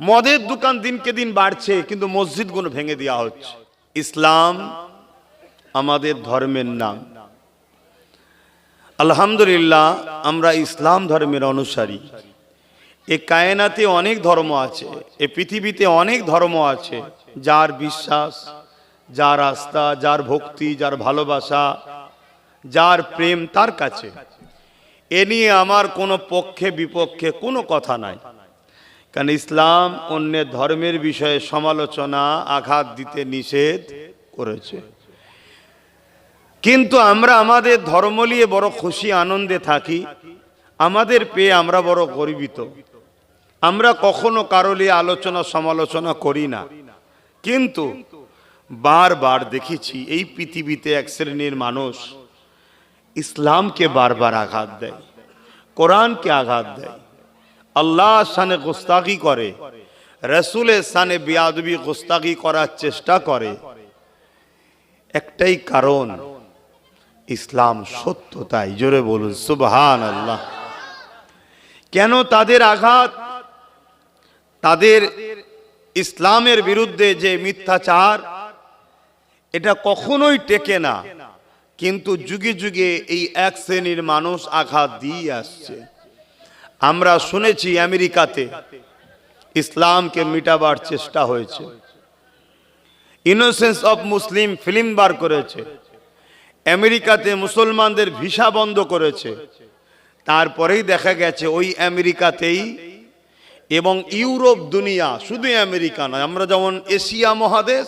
মদের দোকান দিনকে দিন বাড়ছে, কিন্তু মসজিদগুলো ভেঙে দেওয়া হচ্ছে। ইসলাম আমাদের ধর্মের নাম। আলহামদুলিল্লাহ, আমরা ইসলাম ধর্মের অনুসারী। এ কায়নাতে অনেক ধর্ম আছে, এ পৃথিবীতে অনেক ধর্ম আছে। যার বিশ্বাস, যার আস্থা, যার ভক্তি, যার ভালোবাসা, যার প্রেম তার কাছে। এ নিয়ে আমার কোনো পক্ষে বিপক্ষে কোনো কথা নাই। কারণ ইসলাম অন্যের ধর্মের বিষয়ে সমালোচনা, আঘাত দিতে নিষেধ করেছে। কিন্তু আমরা আমাদের ধর্ম নিয়ে বড় খুশি আনন্দে থাকি, আমাদের পেয়ে আমরা বড় গর্বিত। আমরা কখনো কারো নিয়ে আলোচনা সমালোচনা করি না, কিন্তু বারবার দেখেছি এই পৃথিবীতে এক শ্রেণীর মানুষ ইসলামকে বারবার আঘাত দেয়, কোরআনকে আঘাত দেয়, আল্লাহ শানে গুস্তাখি করে, রাসূলের শানে বেয়াদবি গুস্তাখি করার চেষ্টা করে। একটাই কারণ, ইসলাম সত্য, তাই জোরে বলুন সুবহানাল্লাহ। কেন তাদের আঘাত? তাদের ইসলামের বিরুদ্ধে যে মিথ্যাচার, এটা কখনোই টেকে না, কিন্তু যুগে যুগে এই এক শ্রেণীর মানুষ আঘাত দিয়ে আসছে। আমরা শুনেছি আমেরিকাতে ইসলামকে মিটাবার চেষ্টা হয়েছে, ইনোসেন্স অফ মুসলিম ফিল্ম বার করেছে, আমেরিকাতে মুসলমানদের ভিসা বন্ধ করেছে। তারপরেই দেখা গেছে ওই আমেরিকাতেই এবং ইউরোপ দুনিয়া, শুধু আমেরিকা নয়, আমরা যেমন এশিয়া মহাদেশ,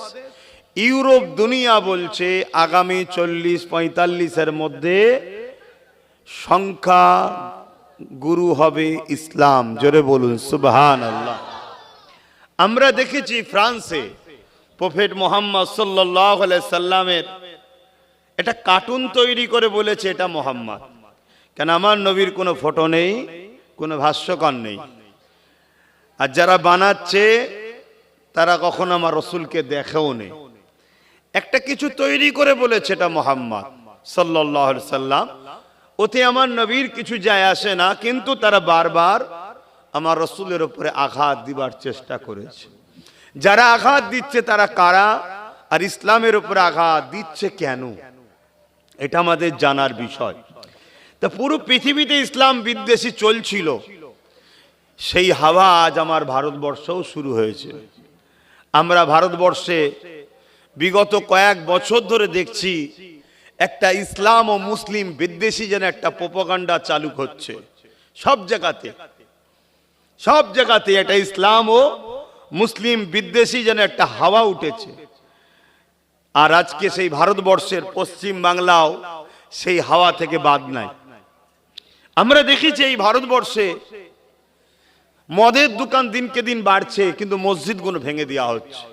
ইউরোপ দুনিয়া বলছে আগামী 40-45-এর মধ্যে সংখ্যা গুরু হবে ইসলাম। জোরে বলুন সুবহানাল্লাহ। আমরা দেখেছি ফ্রান্সে প্রফেট মুহাম্মদ সাল্লাল্লাহু আলাইহি সাল্লামের এটা কার্টুন তৈরি করে বলেছে এটা মুহাম্মদ। কেন? আমার নবীর কোনো ফটো নেই, কোনো ভাষ্যকর নেই। আর যারা বানাচ্ছে তারা কখনো আমার রসুলকে দেখেও নেই। একটা কিছু তৈরি করে বলেছে এটা মুহাম্মদ সাল্লাল্লাহু আলাইহি সাল্লাম, ওতে আমার নবীর কিছু যায় আসে না, কিন্তু তারা বারবার আমার রসুলের উপরে আঘাত দিবার চেষ্টা করেছে। যারা আঘাত দিচ্ছে তারা কারা, আর ইসলামের উপরে আঘাত দিচ্ছে কেন, এটা আমাদের জানার বিষয়। তা পুরো পৃথিবীতে ইসলাম বিদ্বেষী চলছিল, সেই হাওয়া আজ আমার ভারতবর্ষেও শুরু হয়েছে। আমরা ভারতবর্ষে বিগত কয়েক বছর ধরে দেখছি একটা ইসলাম ও মুসলিম বিদ্বেষী যেন একটা প্রোপাগান্ডা চালু হচ্ছে। সব জায়গাতে একটা ইসলাম ও মুসলিম বিদ্বেষী যেন একটা হাওয়া উঠেছে। আর আজকে সেই ভারতবর্ষের পশ্চিম বাংলাও সেই হাওয়া থেকে বাদ নাই। আমরা দেখেছি এই ভারতবর্ষে মদের দোকান দিনকে দিন বাড়ছে, কিন্তু মসজিদগুলো ভেঙে দেওয়া হচ্ছে।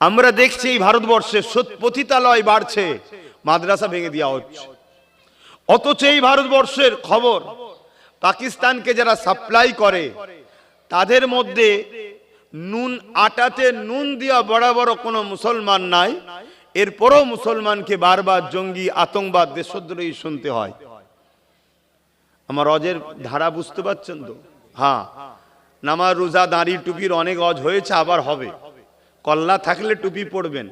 আমরা দেখছি এই ভারতবর্ষে পতিতালয় বাড়ছে, মাদ্রাসা ভেঙে দেওয়া হচ্ছে। অথচ এই ভারতবর্ষের খবর, পাকিস্তানকে যারা সাপ্লাই করে তাদের মধ্যে নুন, আটাতে নুন দেওয়া বড় বড় কোনো মুসলমান নাই, এরপরও মুসলমানকে বারবার জঙ্গি, আতঙ্কবাদ, দেশদ্রোহী শুনতে হয়। আমার অজের ধারা বুঝতে পারছেন তো? হ্যাঁ, নামাজ, রোজা, দাঁড়ি, টুপির অনেক অজ হয়েছে, আবার হবে। কল্লা থাকলে টুপি পড়বেন,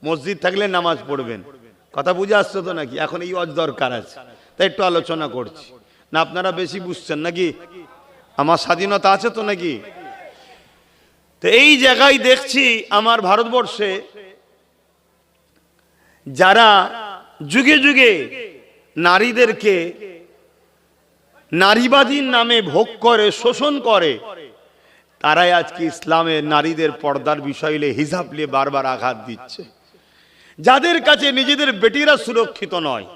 মসজিদ থাকলে নামাজ পড়বেন। কথা বুঝে আসছে তো নাকি? এখন এই অজ দরকার আছে, তাই একটু আলোচনা করছি। না আপনারা বেশি বুঝছেন নাকি? আমার স্বাধীনতা আছে তো নাকি? তো এই জায়গায় দেখছি আমার ভারতবর্ষে যারা যুগে যুগে নারীদেরকে নারীবাদীর নামে ভোগ করে, শোষণ করে, তারাই আজকে ইসলামের নারীদের পর্দার বিষয় নিয়ে, হিজাব নিয়ে বারবার আঘাত দিচ্ছে। যাদের কাছে নিজেদের বেটিরা সুরক্ষিত নয়,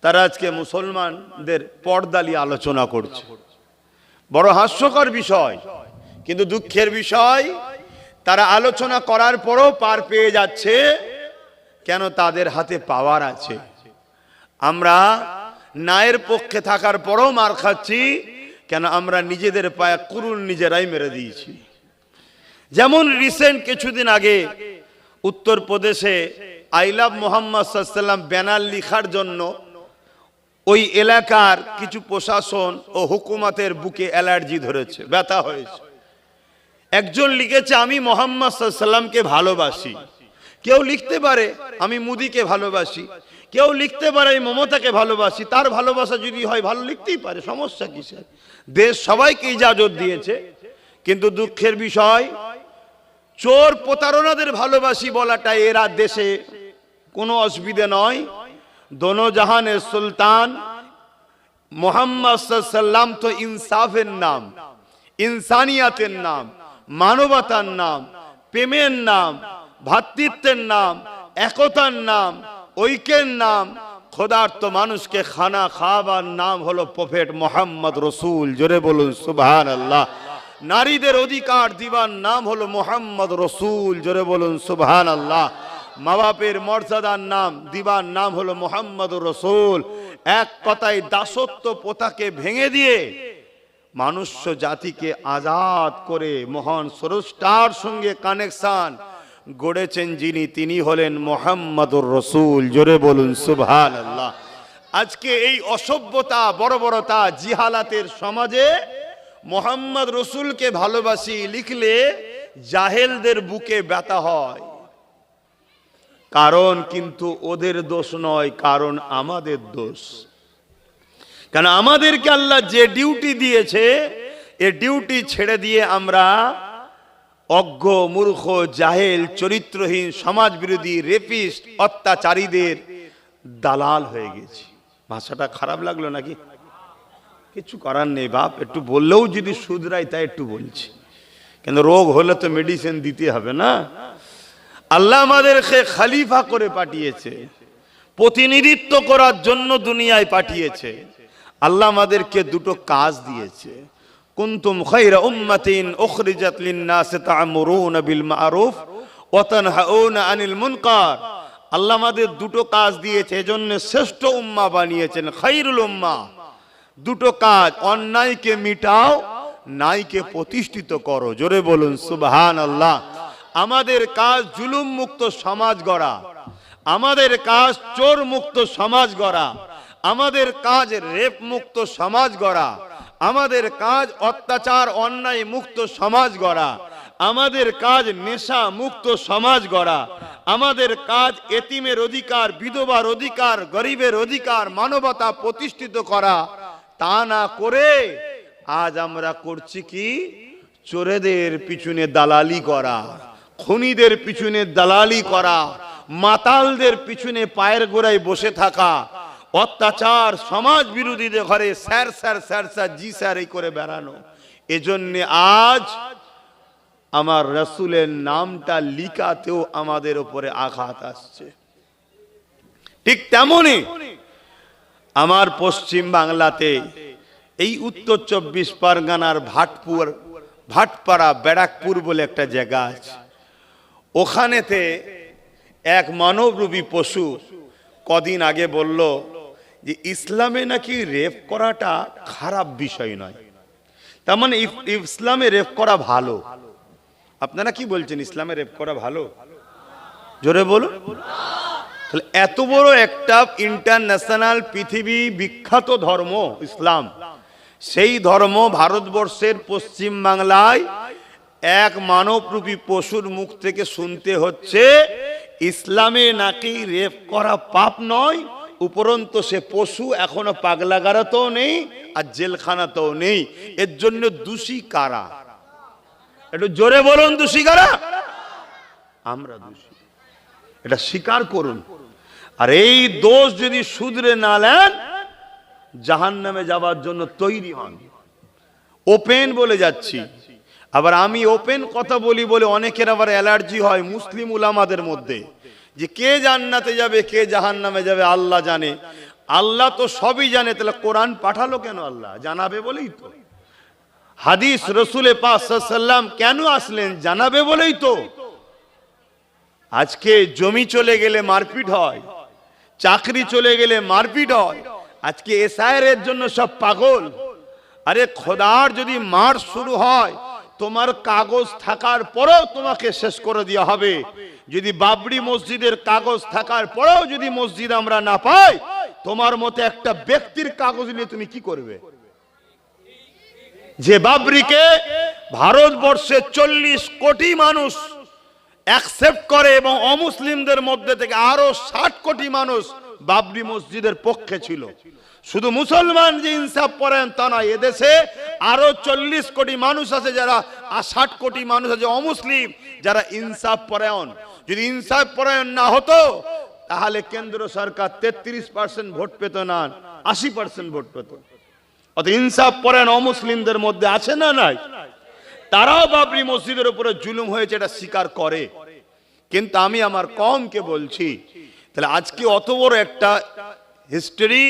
তারা আজকে মুসলমানদের পর্দা নিয়ে আলোচনা করছে। বড় হাস্যকর বিষয়, কিন্তু দুঃখের বিষয়, তারা আলোচনা করার পরও পার পেয়ে যাচ্ছে। কেন? তাদের হাতে পাওয়ার আছে। আমরা ন্যায়ের পক্ষে থাকার পরও মার খাচ্ছি। কেন? আমরা নিজেদের পায়ে কুরুল নিজেরাই মেরে দিয়েছি। যেমন রিসেন্ট কিছুদিন আগে উত্তরপ্রদেশে আই লাভ মোহাম্মদ সাল্লাল্লাহু আলাইহি ওয়াসাল্লাম ব্যানার লেখার জন্য ওই এলাকার কিছু প্রশাসন ও হুকুমতের বুকে অ্যালার্জি ধরেছে, ব্যথা হয়েছে। একজন লিখেছে আমি মুহাম্মদ সাল্লাল্লাহু আলাইহি সাল্লামকে ভালোবাসি। কেউ লিখতে পারে আমি মোদিকে ভালোবাসি, কেউ লিখতে পারে আমি মমতাকে ভালোবাসি। তার ভালোবাসা যদি হয় ভালো লিখতেই পারে, সমস্যা কিসের? দেশ সবাইকে ইজাজত দিয়েছে। কিন্তু দুঃখের বিষয়, চোর প্রতারণাদের ভালোবাসি বলাটা এরা দেশে কোনো অসুবিধা নয়। দোনো জাহানের সুলতান মুহাম্মদ সাল্লাল্লাহু আলাইহি সাল্লাম তো ইনসাফের নাম, ইনসানিয়াতের নাম, মানবতার নাম, প্রেমের নাম, ভ্রাতৃত্বের নাম, একতার নাম, ঐক্যের নাম। খোদার তো মানুষকে খানা খাওয়াবার নাম হলো প্রফেট মোহাম্মদ রসুল। জোরে বলুন সুবহানাল্লাহ। নারীদের অধিকার দিবার নাম হলো মোহাম্মদ রসুল। জোরে বলুন সুবহানাল্লাহ। মা বাপের মর্যাদার নাম দিবার নাম হলো মোহাম্মদ রসুল। এক কথায় দাসত্ব প্রথাকে ভেঙে দিয়ে মানুষ্য জাতিকে আজাদ করে মহান স্রষ্টার সঙ্গে কানেকশন গড়েছেন যিনি, তিনি হলেন মুহাম্মাদুর রাসূল। জোরে বলুন সুবহানাল্লাহ। আজকে এই অসভ্যতা, বর্বরতা, জিহালাতের সমাজে মুহাম্মদ রসুলকে ভালোবাসি লিখলে জাহেলদের বুকে ব্যথা হয়। কারণ কিন্তু ওদের দোষ নয়, কারণ আমাদের দোষ। কারণ আমাদেরকে আল্লাহ যে ডিউটি দিয়েছে, এই ডিউটি ছেড়ে দিয়ে আমরা অজ্ঞ, মূর্খ, জাহেল, চরিত্রহীন, সমাজ বিরোধী, রেপিস্ট, অত্যাচারীদের দালাল হয়ে গেছি। ভাষাটা খারাপ লাগলো নাকি? কিছু করার নেই বাপ, একটু বললেও যদি শুধরাই তাই একটু বলছি। কিন্তু রোগ হলে তো মেডিসিন দিতে হবে না। আল্লাহ আমাদেরকে খলিফা করে পাঠিয়েছে, প্রতিনিধিত্ব করার জন্য দুনিয়ায় পাঠিয়েছে। আল্লাহ আমাদেরকে দুটো কাজ দিয়েছে। কুনতুম খায়রা উম্মাতিন উখরিজাত লিন-নাস তা'মুরুনা বিল মা'রুফ ওয়া তানহাউনা আনিল মুনকার। আল্লাহ আমাদের দুটো কাজ দিয়েছে, এজন্য শ্রেষ্ঠ উম্মাহ বানিয়েছেন, খায়রুল উম্মাহ। দুটো কাজ, অন্যায়কে মিটাও, ন্যায়কে প্রতিষ্ঠিত করো। জোরে বলুন সুবহানাল্লাহ। আমাদের কাজ জুলুম মুক্ত সমাজ গড়া, আমাদের কাজ চোর মুক্ত সমাজ গড়া, আমাদের কাজ রেপ মুক্ত সমাজ গড়া, আমাদের কাজ অত্যাচার অন্যায় মুক্ত সমাজ গড়া, আমাদের কাজ নেশা মুক্ত সমাজ গড়া, আমাদের কাজ এতিমের অধিকার, বিধবার অধিকার, গরিবের অধিকার, মানবতা প্রতিষ্ঠিত করা। তা না করে আজ আমরা করছি কি? চোরেদের পিছনে দালালি করা, খুনিদের পিছনে দালালি করা, মাতালদের পিছনে পায়ের গোড়ায় বসে থাকা, অত্যাচার, সমাজ বিরোধীদের ঘরে স্যার স্যার স্যার স্যার জি স্যার এই করে বেড়ানো। এজন্য আজ আমার রাসূলের নামটা লিখাতেও আমাদের উপরে আঘাত আসছে। ঠিক তেমনি আমার পশ্চিম বাংলাতে এই উত্তর 24 পরগনার ভাটপাড়া ব্যারাকপুর বলে একটা জায়গা আছে। ওখানেতে এক মানবরূপী পশু কদিন আগে বলল যে ইসলামে নাকি রেপ করাটা খারাপ বিষয় নয়। তার মানে ইসলামে রেপ করা ভালো। আপনারা কি বলছেন? ইসলামে রেপ করা ভালো? জোরে বলুন। তাহলে এত বড় একটা ইন্টারন্যাশনাল পৃথিবী বিখ্যাত ধর্ম ইসলাম, সেই ধর্ম ভারতবর্ষের পশ্চিম বাংলায় এক মানবরূপী পশুর মুখ থেকে শুনতে হচ্ছে ইসলামে নাকি রেপ করা পাপ নয়, উপরন্তু সে পশু এখনো পাগলাগারাতেও নেই আর জেলখানাতেও নেই। এর জন্য দোষী কারা? একটু জোরে বলুন, দোষী কারা? আমরা দোষী, এটা স্বীকার করুন। আর এই দোষ যদি শুধরে না নেন, জাহান্নামে যাবার জন্য তৈরি হন। ওপেন বলে যাচ্ছি। আবার আমি ওপেন কথা বলি বলে অনেকের আবার অ্যালার্জি হয় মুসলিম উলামাদের মধ্যে, যে কে জান্নাতে যাবে কে জাহান্নামে যাবে আল্লাহ জানে। আল্লাহ তো সবই জানে, তাহলে কোরআন পাঠালো কেন? আল্লাহ জানাবে বলেই তো। হাদিস রসুলে পাক সাল্লাল্লাহু আলাইহি ওয়াসাল্লাম কেন আসলেন? জানাবে বলেই তো। আজকে জমি চলে গেলে মারপিট হয়, চাকরি চলে গেলে মারপিট হয়। আজকে এসআইআর এর জন্য সব পাগল। আরে খোদার যদি মার শুরু হয়, তোমার কাগজ থাকার পরেও তোমাকে শেষ করে দেওয়া হবে। যদি বাবরি মসজিদের কাগজ থাকার পরেও যদি মসজিদ আমরা না পাই, তোমার মতে একটা ব্যক্তির কাগজ নিয়ে তুমি কি করবে? যে বাবরিকে ভারতবর্ষে 40 কোটি মানুষ অ্যাকসেপ্ট করে এবং অমুসলিমদের মধ্যে থেকে আরো 60 কোটি মানুষ বাবরি মসজিদের পক্ষে ছিল। শুধু মুসলমান যে ইনসাফ পরায়ণ তা নয়, এদেশে আরো 40 কোটি মানুষ আছে যারা, 60 কোটি মানুষ আছে অমুসলিম যারা ইনসাফ পরায়ণ। যদি ইনসাফ পরায়ণ না হতো তাহলে কেন্দ্র সরকার 33% ভোট পেত না, 80% ভোট পেত। অত ইনসাফ পরায়ণ অমুসলিমদের মধ্যে আছে না নাই? তারাও বাবরি মসজিদের উপরে জুলুম হয়েছে এটা স্বীকার করে। কিন্তু আমি আমার কমকে বলছি, তাহলে আজকে অত বড় একটা হিস্টরি,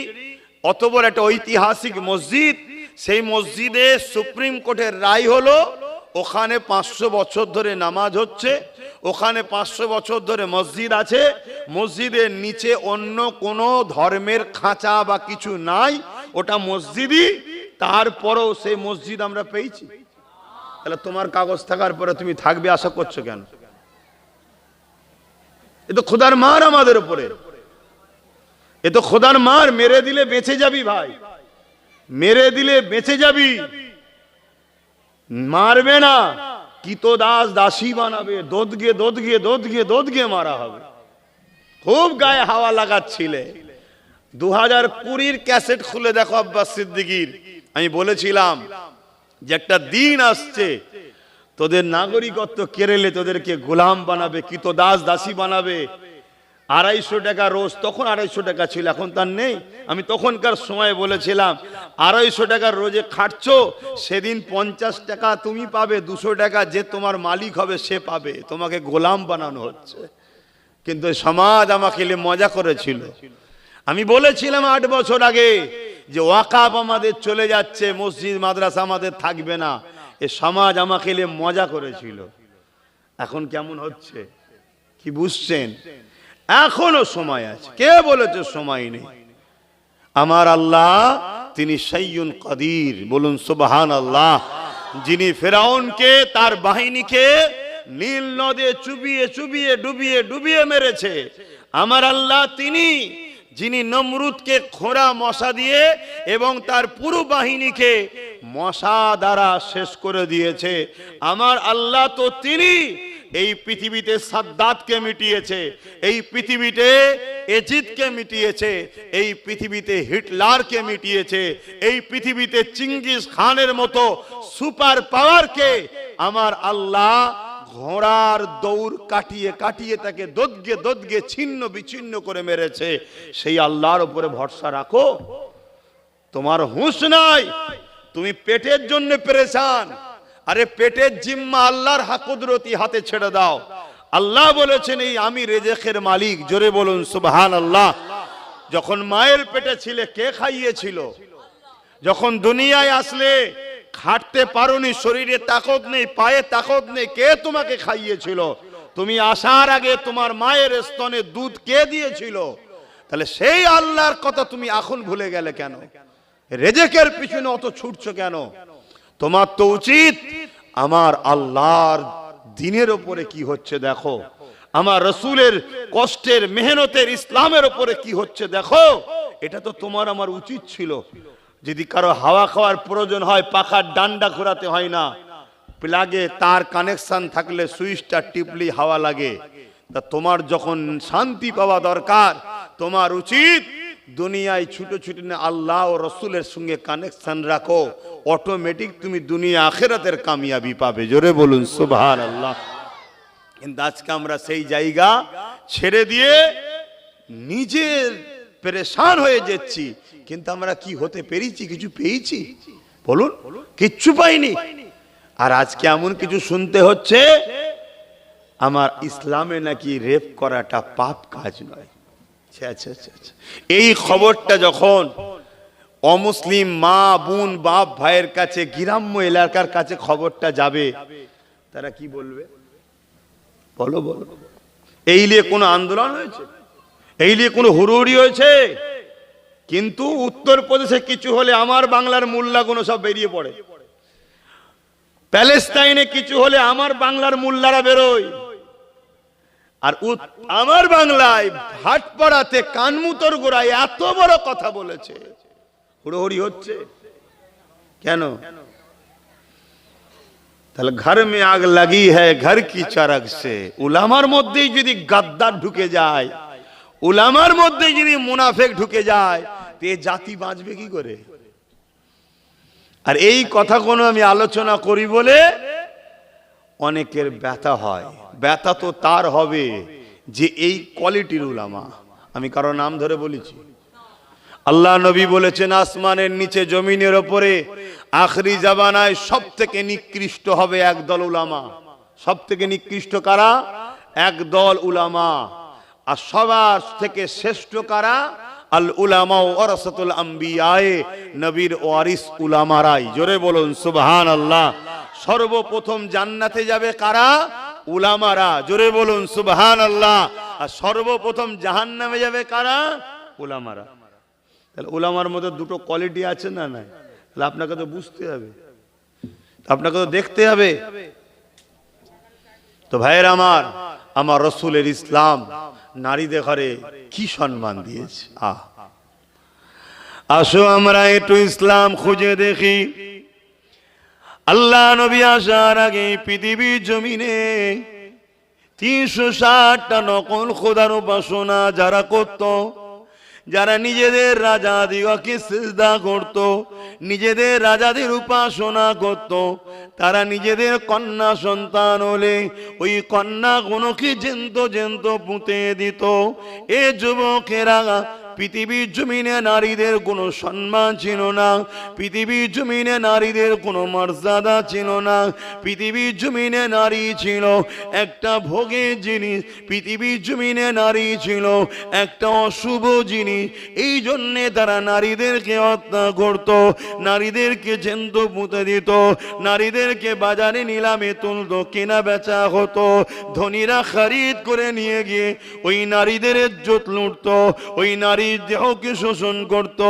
অত বড় একটা ঐতিহাসিক মসজিদ, সেই মসজিদে সুপ্রিম কোর্টের রায় হলো ওখানে 500 বছর ধরে নামাজ হচ্ছে, ওখানে 500 বছর ধরে মসজিদ আছে, মসজিদের নিচে অন্য কোনো ধর্মের খাঁচা বা কিছু নাই, ওটা মসজিদই। তারপরেও সেই মসজিদ আমরা পেয়েছি। তাহলে তোমার কাগজ থাকার পরে তুমি থাকবে আশা করছো কেন? এ তো খোদার মার আমাদের উপরে, এ তো খোদার মার। মেরে দিলে বেঁচে যাবি ভাই, মেরে দিলে বেঁচে যাবি, মারবে না কিতো দাস দাসী বানাবে, দোদগে দোদগে দোদগে দোদগে মারা হবে। খুব গায়ে হাওয়া লাগাচ্ছিলে। 2020 ক্যাসেট খুলে দেখো আব্বাস সিদ্দিকীর। আমি বলেছিলাম যে একটা দিন আসছে তোদের নাগরিকত্ব কেড়ে তোদেরকে গোলাম বানাবে, কিতো দাস দাসী বানাবে। 250 টাকা রোজ, তখন 250 টাকা ছিল, এখন তার নেই। আমি তখনকার সময় বলেছিলাম 250 টাকা রোজে খাটছো, সেদিন 50 টাকা তুমি পাবে, 200 টাকা যে তোমার মালিক হবে সে পাবে। তোমাকে গোলাম বানানো হচ্ছে। কিন্তু সমাজ আমাকে মজা করেছিল। আমি বলেছিলাম 8 বছর আগে যে ওয়াকাফ আমাদের চলে যাচ্ছে, মসজিদ মাদ্রাসা আমাদের থাকবে না। এ সমাজ আমাকে মজা করেছিল। এখন কেমন হচ্ছে কি বুঝছেন? এখনো সময় আছে। কে বলেছে সময় নেই? আমার আল্লাহ তিনি সাইয়্যুন কাদির, বলুন সুবহানাল্লাহ। যিনি ফেরাউনকে তার বাহিনীকে নীল নদে চুবিয়ে চুবিয়ে ডুবিয়ে ডুবিয়ে মেরেছে, আমার আল্লাহ তিনি যিনি নমরুদকে খোঁড়া মশা দিয়ে এবং তার পুরো বাহিনীকে মশা দ্বারা শেষ করে দিয়েছে, আমার আল্লাহ তো তিনি এই পৃথিবীতে সাদ্দাতকে মিটিয়েছে, এই পৃথিবীতে এজিদকে মিটিয়েছে, এই পৃথিবীতে হিটলারকে মিটিয়েছে, এই পৃথিবীতে চিঙ্গিস খানের মতো সুপার পাওয়ারকে আমার আল্লাহ ঘোড়ার দৌড় কাটিয়ে কাটিয়ে তাকে দোদগে দোদগে ছিন্ন বিচ্ছিন্ন করে মেরেছে। সেই আল্লাহর উপরে ভরসা রাখো। তোমার হুঁশ নাই, তুমি পেটের জন্য পেরেশান। আরে পেটের জিম্মা আল্লাহর কুদরতি হাতে ছেড়ে দাও। আল্লাহ বলেছেন এই আমি রেজেকের মালিক। জোরে বলুন সুবহানাল্লাহ। যখন মায়ের পেটে ছিলে কে খাইয়েছিল? যখন দুনিয়ায় আসলে খাটতে পারোনি, শরীরে তাকত নেই, পায়ে তাকত নেই, কে তোমাকে খাইয়েছিল? তুমি আসার আগে তোমার মায়ের স্তনে দুধ কে দিয়েছিল? তাহলে সেই আল্লাহর কথা তুমি এখন ভুলে গেলে কেন? রেজেকের পিছনে অত ছুটছো কেন? তোমার তো উচিত আমার আল্লাহর দ্বীনের উপরে কি হচ্ছে দেখো, আমার রাসূলের কষ্টের মেহনতের ইসলামের উপরে কি হচ্ছে দেখো। এটা তো তোমার আমার উচিত ছিল। যদি কারো হাওয়া খাওয়ার প্রয়োজন হয় পাখার ডান্ডা ঘোরাতে হয় না, প্লাগে তার কানেকশন থাকলে সুইচটা টিপলি হাওয়া লাগে। তা তোমার যখন শান্তি পাওয়া দরকার, তোমার উচিত দুনিয়ায় ছুটো ছুটি না আল্লাহ ও রসুলের সঙ্গে কানেকশন রাখো, অটোমেটিক তুমি দুনিয়া আখিরাতের কামিয়াবি পাবে। জোরে বলুন সুবহানাল্লাহ। কিন্তু আজকে আমরা সেই জায়গা ছেড়ে দিয়ে নিজের পেরেশান হয়ে যাচ্ছি। কিন্তু আমরা কি হতে পেরেছি? কিছু পেয়েছি? বলুন, কিচ্ছু পাইনি। আর আজকে এমন কিছু শুনতে হচ্ছে আমার ইসলামে নাকি রেপ করাটা পাপ কাজ নয়। এই খবরটা যখন অমুসলিম মা বোন বাপ ভাইয়ের কাছে, গ্রাম্য এলাকার কাছে খবরটা যাবে, তারা কি বলবে? বলো বলো। এই নিয়ে কোনো আন্দোলন হয়েছে? এই নিয়ে কোনো হুড়োহুড়ি হয়েছে? কিন্তু উত্তরপ্রদেশে কিছু হলে আমার বাংলার মোল্লাগুলো সব বেরিয়ে পড়ে, প্যালেস্টাইনে কিছু হলে আমার বাংলার মোল্লারা বেরোয়, আর আমার বাংলায় ভাটপাড়াতে কানমুতর গোড়ায় এত বড় কথা বলেছে, হুড়োহুড়ি হচ্ছে কেন? তাহলে ঘর মে আগ লাগি হ্যায় ঘর কি চরক সে। উলামার মধ্যেই যদি গাদ্দার ঢুকে যায়, উলামার মধ্যে যদি মুনাফেক ঢুকে যায়, তো এই জাতি বাঁচবে কি করে? আর এই কথা কোনো আমি আলোচনা করি বলে অনেকের ব্যথা হয়। ব্যথা তো তার হবে যে এই কোয়ালিটির উলামা। আমি কারো নাম ধরে বলেছি? আল্লাহ নবী বলেছেন আসমানের নিচে জমিনের ওপরে আখরি জামানায় সব থেকে নিকৃষ্ট হবে একদল উলামা। সব থেকে নিকৃষ্ট কারা? একদল উলামা। আর সবার থেকে শ্রেষ্ঠ কারা? আল উলামা ওয়ারাসাতুল আম্বিয়ায়ে, নবীর ওয়ারিস উলামারাই। জোরে বলুন সুবহানাল্লাহ। সর্বপ্রথম জান্নাতে যাবে কারা? উলামারা। জোরে বলুন সুবহানাল্লাহ। আর সর্বপ্রথম জাহান্নামে যাবে কারা? উলামারা। তাহলে উলামার মধ্যে দুটো কোয়ালিটি আছে না নাই? তাহলে আপনাকে তো বুঝতে হবে, আপনাকে তো দেখতে হবে। তো ভাইয়ের আমার, আমার রসুলের ইসলাম নারীদের ঘরে কি সম্মান দিয়েছে। আসো আমরা একটু ইসলাম খুঁজে দেখি। আল্লাহ নবী আসার আগে পৃথিবীর জমিনে 360টা নকল খোদার উপাসনা যারা করত, যারা নিজেদের রাজাদিগকে সিজদা করত, নিজেদের রাজাদের উপাসনা করত, তারা নিজেদের কন্যা সন্তান হলে ওই কন্যাগুলোকে জ্যান্ত জ্যান্ত পুঁতে দিত। এ যুবকেরা, পৃথিবীর জমিনে নারীদের কোনো সম্মান ছিল না, পৃথিবীর জমিনে নারীদের কোনো মর্যাদা ছিল না, পৃথিবীর জমিনে নারী ছিল একটা ভোগের জিনিস, পৃথিবীর জমিনে নারী ছিল একটা অশুভ জিনিস। এই জন্যে তারা নারীদেরকে হত্যা করত, নারীদেরকে জ্যান্ত পুঁতে দিত, নারীদেরকে বাজারে নিলামে তুলত, কেনা বেচা হতো। ধনীরা খরিদ করে নিয়ে গিয়ে ওই নারীদের ইজ্জত লুটত, ওই নারী দেহকে শোষণ করত।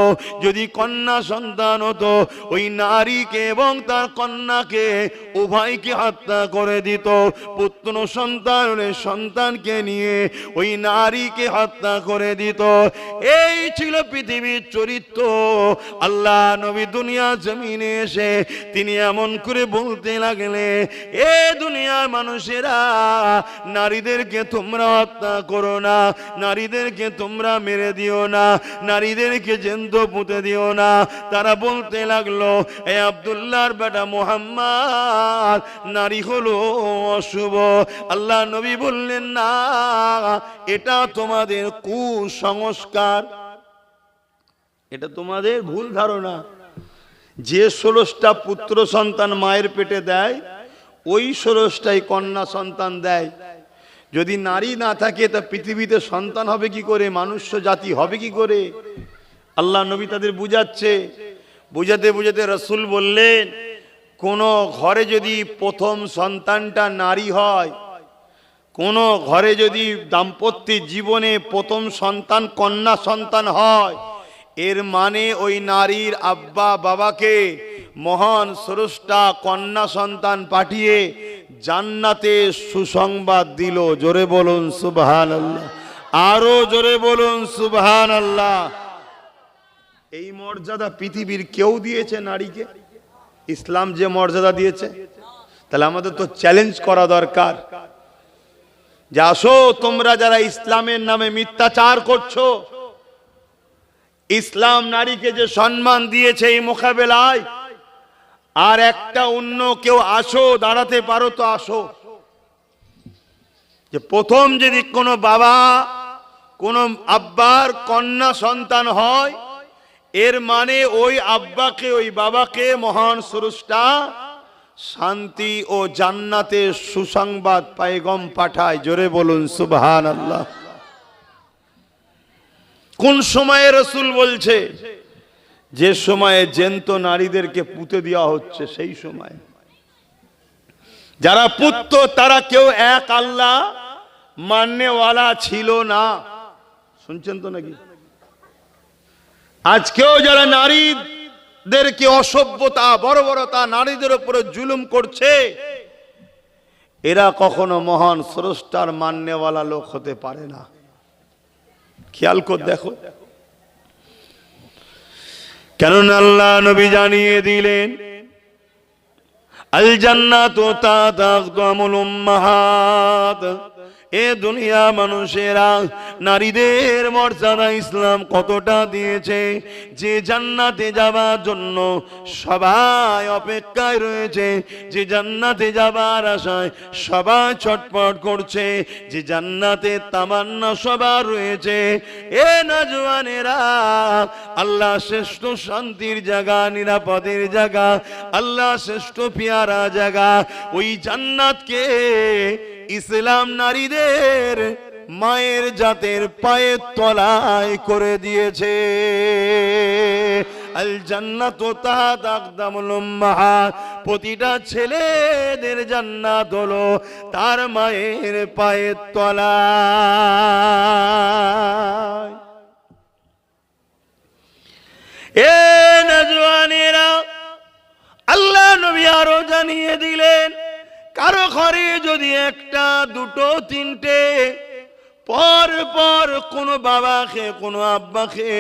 যদি কন্যা সন্তান হতো, ওই নারীকে এবং তার কন্যাকে উভয়কে হত্যা করে দিত। পুত্র সন্তান হলে সন্তানকে নিয়ে ওই নারীকে হত্যা করে দিত। এই ছিল পৃথিবীর চরিত্র। আল্লাহ নবী দুনিয়া জমিনে এসে তিনি এমন করে বলতে লাগলে, এ দুনিয়ার মানুষেরা, নারীদেরকে তোমরা হত্যা করো না, নারীদেরকে তোমরা মেরে দিও না, নারীদেরকে জ্যান্ত পুঁতে দিও না। তারা বলতে লাগলো, এ আব্দুল্লাহর বেটা মুহাম্মদ, নারী হলো অশুভ। আল্লাহ নবী বললেন, না, এটা তোমাদের কুসংস্কার, এটা তোমাদের ভুল ধারণা। যে 16টা পুত্র সন্তান মায়ের পেটে দেয়, ওই 16টাই কন্যা সন্তান দেয়। যদি নারী না থাকে তা পৃথিবীতে সন্তান হবে কি করে, মানুষ জাতি হবে কি করে? আল্লাহ নবী তাদের বুঝাচ্ছে। বুঝাতে বুঝাতে রাসূল বললেন, কোন ঘরে যদি প্রথম সন্তানটা নারী হয়, কোন ঘরে যদি দাম্পত্য জীবনে প্রথম সন্তান কন্যা সন্তান হয়, এর মানে ওই নারীর আব্বা বাবাকে মহান স্রষ্টা কন্যা সন্তান পাঠিয়ে জান্নাতে সুসংবাদ দিল। জোরে বলুন সুবহানাল্লাহ, আরো জোরে বলুন সুবহানাল্লাহ। এই মর্যাদা পৃথিবীর কেউ দিয়েছে নারীকে? ইসলাম যে মর্যাদা দিয়েছে, তাহলে আমাদের তো চ্যালেঞ্জ করা দরকার যে আসো তোমরা যারা ইসলামের নামে মিথ্যাচার করছো, ইসলাম নারীকে যে সম্মান দিয়েছে এই মোকাবেলায় আর একটা অন্য কেউ আসো, দাঁড়াতে পারো তো আসো। যে প্রথম যদি কোনো বাবা কোন আব্বার কন্যা সন্তান হয়, এর মানে ওই আব্বাকে ওই বাবাকে মহান স্রষ্টা শান্তি ও জান্নাতে সুসংবাদ পায়গাম পাঠায়। জোরে বলুন সুবহানাল্লাহ। কোন সময়ে রাসূল বলছে? যে সময়ে জ্যান্ত নারীদেরকে পুঁতে দেওয়া হচ্ছে সেই সময়। যারা পুত্র তারা কেউ এক আল্লাহ মাননেওয়ালা ছিল না। শুনছেন তো নাকি? আজকেও যারা নারীদেরকে অসভ্যতা, বর্বরতা, নারীদের উপরে জুলুম করছে, এরা কখনো মহান স্রষ্টার মাননেওয়ালা লোক হতে পারে না। খেয়াল করে দেখো। কেননা আল্লাহ নবী জানিয়ে দিলেন, আল জান্নাতু তাতাকদামুল উম্মাহাত। এ দুনিয়া মানুষেরা, নারীদের মর্যাদা ইসলাম কতটা দিয়েছে, যে জান্নাতে যাবার জন্য সবাই অপেক্ষায় রয়েছে, যে জান্নাতে যাবার আশায় সবাই ছটফট করছে, যে জান্নাতে তামান্না সবার রয়েছে। এ নওজওয়ানেরা, আল্লাহ শ্রেষ্ঠ শান্তির জায়গা, নিরাপদের জায়গা, আল্লাহ শ্রেষ্ঠ পিয়ারা জায়গা, ওই জান্নাতকে ইসলাম নারীদের মায়ের জাতের পায়ের তলায় করে দিয়েছে। আল জান্নাতু তাহতা আকদামুল উম্মাহাত। প্রতিটা ছেলেদের জান্নাত হলো তার মায়ের পায়ের তলায়। এ নওজওয়ানেরা, আল্লাহ নবী আরো জানিয়ে দিলেন, কারো ঘরে যদি একটা, দুটো, তিনটে পর পর কোনো বাবাকে, কোনো আব্বাকে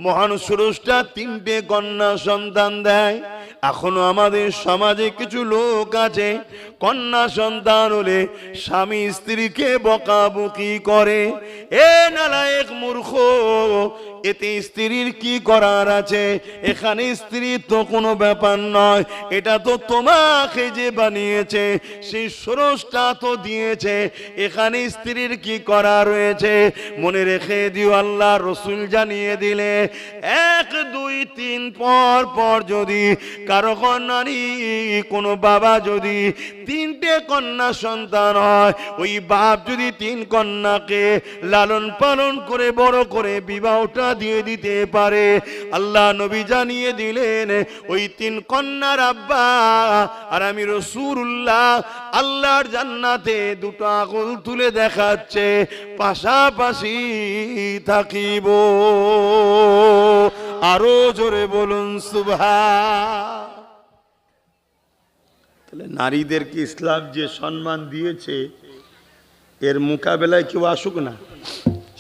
মহান স্রষ্টা তিনটে কন্যা সন্তান দেয়। এখনো আমাদের সমাজে কিছু লোক আছে, কন্যা সন্তান হলে স্বামী স্ত্রীকে বকাবকি করে। এ নালায়েক মূর্খ, এতে স্ত্রীর কি করার আছে? এখানে স্ত্রীর তো কোনো ব্যাপার নয়, এটা তো তোমাকে যে বানিয়েছে সেই স্রষ্টা তো দিয়েছে, এখানে স্ত্রীর কি করা রয়েছে? মনে রেখে দিও, আল্লাহ রসুল জানিয়ে দিলে, 1, 2, 3 পর পর যদি কারো নারী, কোনো বাবা যদি তিনটে কন্যা সন্তান হয়, ওই বাপ যদি 3 কন্যাকে লালন পালন করে বড় করে বিবাহটা দিয়ে দিতে পারে, আল্লাহ নবী জানিয়ে দিলেন, ওই 3 কন্যার আব্বা আর আমি রাসূলুল্লাহ আল্লাহর জান্নাতে দুটো আঙুল তুলে দেখাচ্ছে, পাশাপাশি থাকিব। আরো জোরে বলুন সুবহান। তাহলে নারীদেরকে ইসলাম যে সম্মান দিয়েছে, এর মোকাবেলায় কেউ আসুক না।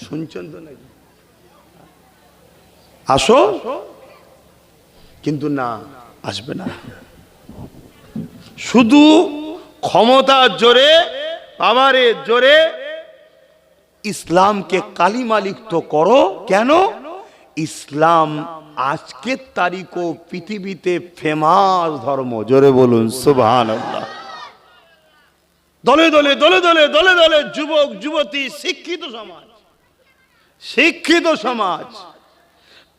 শুনছেন তো নাকি? আসো, কিন্তু না, আসবে না। শুধু ক্ষমতার জোরে, পাওয়ারের জোরে ইসলামকে কালিমা লিপ্ত করো। কেন? ইসলাম আজকের তারিখও পৃথিবীতে ফেমাস ধর্ম। জোরে বলুন সুবহানাল্লাহ। দলে দলে দলে দলে দলে দলে যুবক যুবতী, শিক্ষিত সমাজ, শিক্ষিত সমাজ,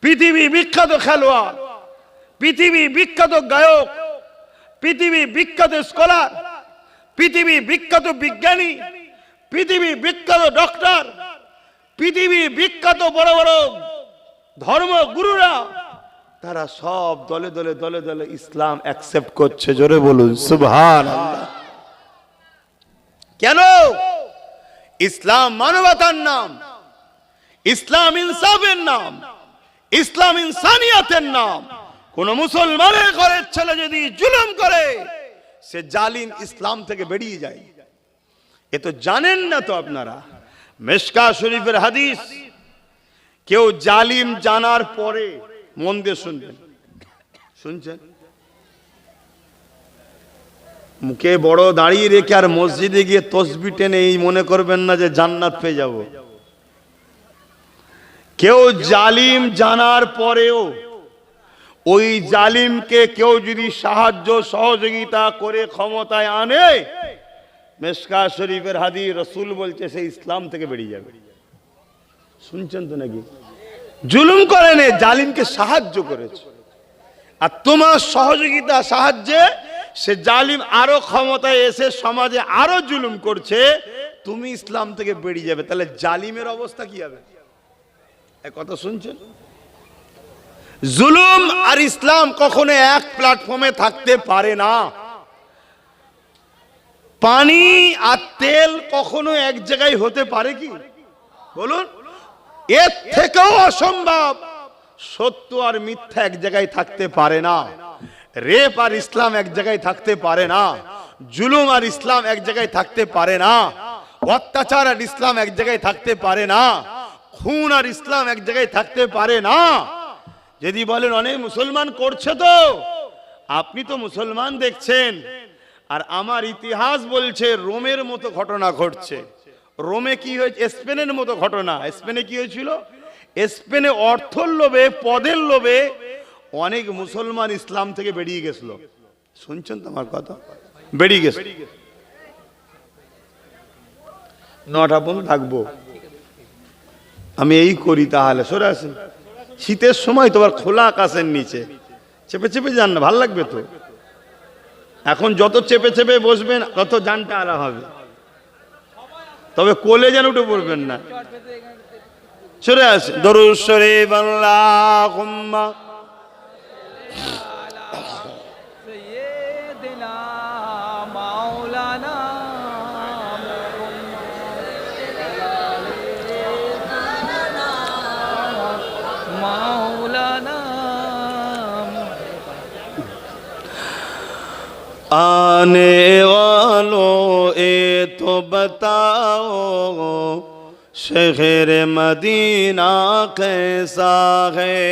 পৃথিবী বিখ্যাত খেলোয়াড়, পৃথিবী বিখ্যাত গায়ক, পৃথিবী বিখ্যাত স্কলার, পৃথিবী বিখ্যাত বিজ্ঞানী, পৃথিবী বিখ্যাত ডক্টর, পৃথিবী বিখ্যাত বড় বড় ধর্মগুরুরা, তারা সব দলে দলে দলে দলে ইসলাম অ্যাকসেপ্ট করছে। জোরে বলুন সুবহানাল্লাহ। কেন? ইসলাম মানবতার নাম, ইসলাম ইনসাফের নাম, ইসলাম ইনসানিয়াতের নাম। কোন মুসলমানের ঘরের ছেলে যদি জুলুম করে, সে জালিম ইসলাম থেকে বেরিয়ে যায়। এ তো জানেন না তো আপনারা। মিশকা শরীফের হাদিস, কেউ জালিম জানার পরে, মন দিয়ে শুনবেন, শুনছেন? মুখে বড় দাঁড়িয়ে রেখে আর মসজিদে গিয়ে তসবি টেনে এই মনে করবেন না যে জান্নাত পেয়ে যাব। কেউ জালিম জানার পরেও ওই জালিমকে কেউ যদি সাহায্য সহযোগিতা করে ক্ষমতায় আনে, মিশকা শরীফের হাদিস, রাসূল বলছে সে ইসলাম থেকে বেরিয়ে যাবে। শুনছেন তো নাকি? জুলুম করেনি, জালিমকে সাহায্য করেছে, আর তোমার সহযোগিতা সাহায্যে সে জালিম আরো ক্ষমতায় এসে সমাজে আরো জুলুম করছে, তুমি ইসলাম থেকে বেরিয়ে যাবে। তাহলে জালিমের অবস্থা কি হবে? এই কথা শুনছেন? জুলুম আর ইসলাম কখনো এক প্ল্যাটফর্মে থাকতে পারে না। পানি আর তেল কখনো এক জায়গায় হতে পারে কি? বলুন। এর থেকেও অসম্ভব। সত্য আর মিথ্যা এক জায়গায় থাকতে পারে না। রেপ আর ইসলাম এক জায়গায় থাকতে পারে না। জুলুম আর ইসলাম এক জায়গায় থাকতে পারে না। অত্যাচার আর ইসলাম এক জায়গায় থাকতে পারে না। খুন আর ইসলাম এক জায়গায় থাকতে পারে না। যদি বলেন অনেক মুসলমান করছে তো, আপনি তো মুসলমান দেখছেন, আর আমার ইতিহাস বলছে রোমের মতো ঘটনা ঘটছে। রোমে কি হয়েছে? স্পেনের মতো ঘটনা। স্পেনে কি হয়েছিল? স্পেনে অর্থর লোভে, পদের লোভে অনেক মুসলমান ইসলাম থেকে বেরিয়ে গেছিল। শুনছেন তো আমার কথা? বেরিয়ে গেছে। 9টা পর্যন্ত থাকবো আমি, এই করি। তাহলে সরে আসেন। শীতের সময় তোমার খোলা আকাশের নিচে চেপে চেপে যান না, ভাল লাগবে তো। এখন যত চেপে চেপে বসবেন তত জানটা আলা হবে, তবে কোলে যেন উঠে পড়বেন না। সরে আসেন। দরুদ শরীফ আল্লাহুম্মা সাইয়্যিদিনা মাওলানা মাওলানা। आने वालों ए तो बताओ शहर मदीना कैसा है।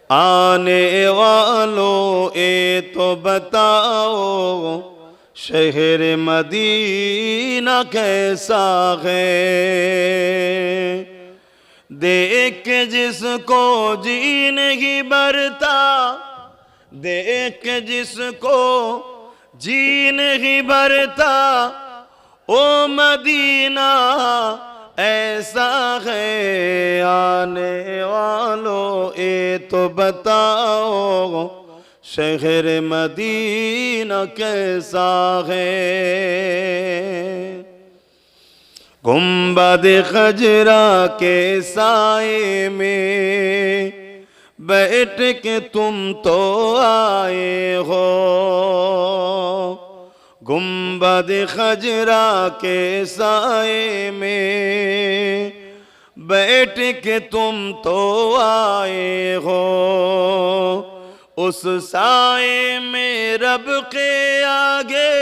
आने वालों ए तो बताओ शहर मदीना कैसा है। देख के जिसको जी नहीं भरता, देख के जिसको जी नहीं भरता, ओ मदीना ऐसा है। आने वालों ये तो बताओ शहर मदीना कैसा है। गुंबद खजरा के साए में बैठ के तुम तो आए हो। गुंबद खजरा के साए में बैठ के तुम तो आए हो। उस साए में रब के आगे,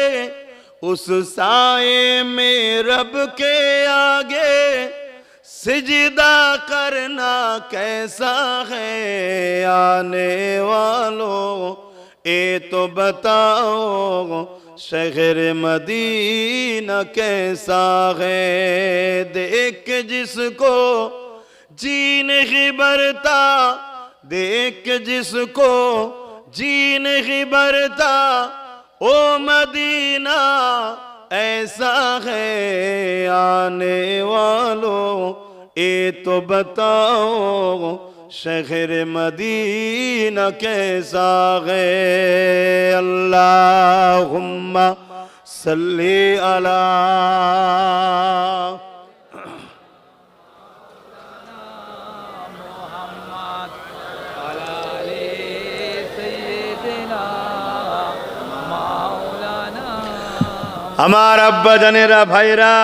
उस साए में रब के आगे सिजदा करना कैसा है। आने वालों ये तो बताओ शहर मदीना कैसा है। देख के जिसको जी नहीं भरता, देख के जिसको जी नहीं भरता, ओ मदीना ऐसा है। आने वालों ये तो बताओ शहर मदीना कैसा है। अल्लाहुम्मा सल्ली अला मुहम्मद अलाले सैय्यिदिना माওলানা। আমার আব্বা জানেরা, ভাইরা,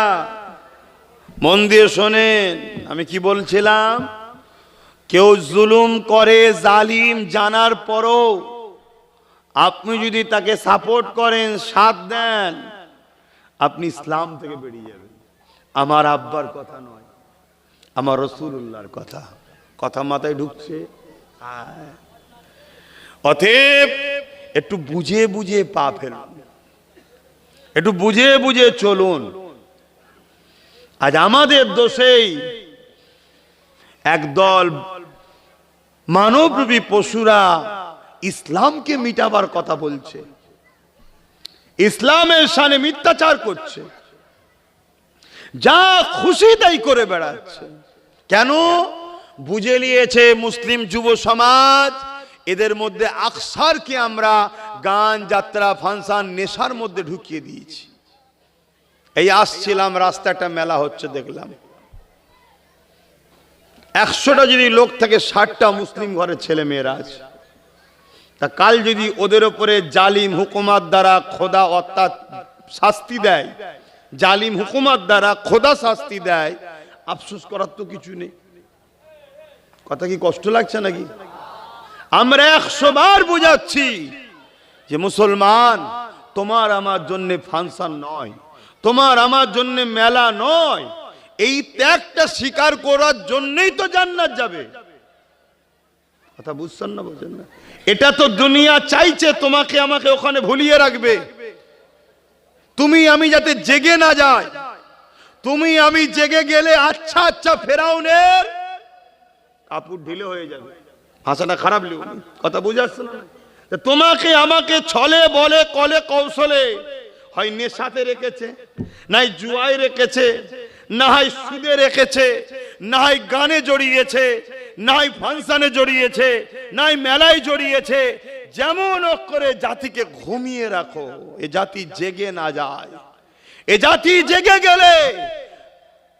মন দিয়ে শোনেন। আমি কি বলছিলাম? কেউ জুলুম করে, জালিম জানার পরও আপনি যদি তাকে সাপোর্ট করেন, সাথ দেন, আপনি ইসলাম থেকে বেরিয়ে যাবেন। আমার আব্বার কথা নয়, আমার রাসূলুল্লাহর কথা। কথা মাথায় ঢুকছে? অতএব একটু বুঝে বুঝে পা ফেলুন, একটু বুঝে বুঝে চলুন। আজ আমাদের দোষেই একদল মানবরূপী পশুরা ইসলামকে মিটাবার কথা বলছে, ইসলামের শানে মিথ্যাচার করছে, যা খুশি তাই করে বেড়াচ্ছে। কেন? বুঝে নিয়েছে মুসলিম যুব সমাজ এদের মধ্যে আকসারকে আমরা গান, যাত্রা, ফাংশন, নেশার মধ্যে ঢুকিয়ে দিয়েছি। এই আসছিলাম, রাস্তায় একটা মেলা হচ্ছে, দেখলাম 100টা যদি লোক থাকে 60টা মুসলিম ঘরের ছেলে মেয়েরা আছে। তা কাল যদি ওদের উপরে জালিম হুকুমাত দ্বারা খোদা অর্থাৎ শাস্তি দেয়, জালিম হুকুমাত দ্বারা খোদা শাস্তি দেয়, আফসোস করার তো কিছু নেই। কথা কি কষ্ট লাগছে নাকি? আমরা 100 বার বোঝাচ্ছি যে মুসলমান, তোমার আমার জন্য ফাংশন নয়, তোমার আমার জন্য মেলা নয়, এই ত্যাগটা স্বীকার করার জন্যই তো জান্নাত যাবে। কথা বুঝছেন না, বোঝেন না? এটা তো দুনিয়া চাইছে তোমাকে আমাকে ওখানে ভুলিয়ে রাখবে, তুমি আমি যাতে জেগে না যাই। তুমি আমি জেগে গেলে আচ্ছা আচ্ছা ফেরাউনের কাপড় ঢিলে হয়ে যাবে। ভাষাটা খারাপ লিও, কথা বুঝে আসছে না? তোমাকে আমাকে ছলে বলে কলে কৌশলে হয় নেশাতে রেখেছে, নাই জুয়ায় রেখেছে, না হয় সুদে রেখেছে, না হয় গানে জড়িয়েছে, না হয় ফাংশনে জড়িয়েছে, না হয় মেলায় জড়িয়েছে। যেমন করে জাতিকে ঘুমিয়ে রাখো, এ জাতি জেগে না যায়। এ জাতি জেগে গেলে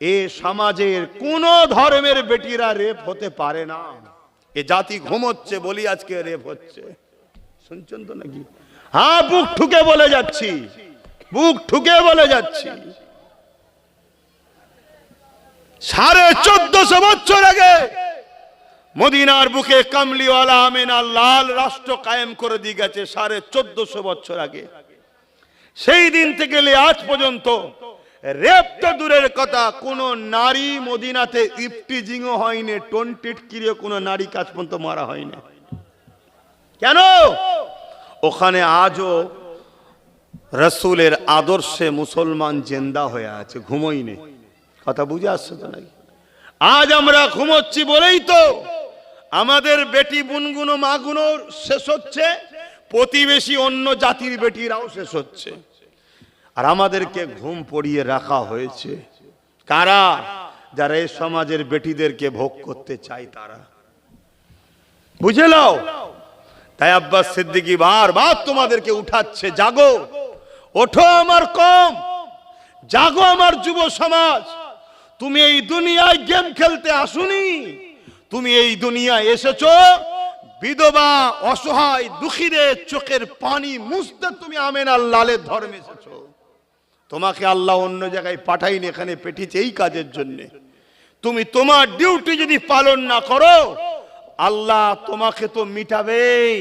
এ সমাজের কোন ধর্মের বেটিরা রেপ হতে পারে না। এ জাতি ঘুমোচ্ছে বলি আজকে রেপ হচ্ছে। শুনছেন তো নাকি? হ্যাঁ, বুক ঠুকে বলে যাচ্ছি, বুক ঠুকে বলে যাচ্ছি। 1450 বছর আগে মদিনার বুকে কামলিওয়ালা আমিনা লাল রাষ্ট্র কায়েম করে দিয়ে গেছে। 1450 বছর আগে। সেই দিন থেকে আজ পর্যন্ত রেপ তো দূরের কথা, কোন নারী মদিনাতে ইফটিজিংও হয়নি, টিটকিরিও কোন নারী কাজ পর্যন্ত মারা হয়নি। কেন? ওখানে আজও রাসূলের আদর্শে মুসলমান জিন্দা হয়ে আছে, ঘুমোয়নি। কথা বুঝে আসছে তো নাকি? আজ আমরা ঘুমোচ্ছি বলেই তো আমাদের বেটি বুনগুনো মাগুনো শেষ হচ্ছে, প্রতিবেশী অন্য জাতির বেটিরাও শেষ হচ্ছে। আর আমাদেরকে ঘুম পড়িয়ে রাখা হয়েছে কারা? যারা এই সমাজের বেটিদেরকে ভোগ করতে চায় তারা। বুঝে নাও। তাই আব্বাস সিদ্দিকী বারবার তোমাদেরকে উঠাচ্ছে, জাগো, ওঠো আমার কম, জাগো আমার যুব সমাজ। তুমি এই দুনিয়ায় গেম খেলতে আসুনি, তুমি এই দুনিয়ায় এসেছো বিধবা অসহায় দুঃখীদের চোখের পানি মুছতে। তুমি আমিনার লালের ধর্মে এসেছো। তোমাকে আল্লাহ অন্য জায়গায় পাঠাইনি, এখানে পেঠিয়েছে এই কাজের জন্য। তুমি তোমার ডিউটি যদি পালন না করো, আল্লাহ তোমাকে তো মিটাবেই,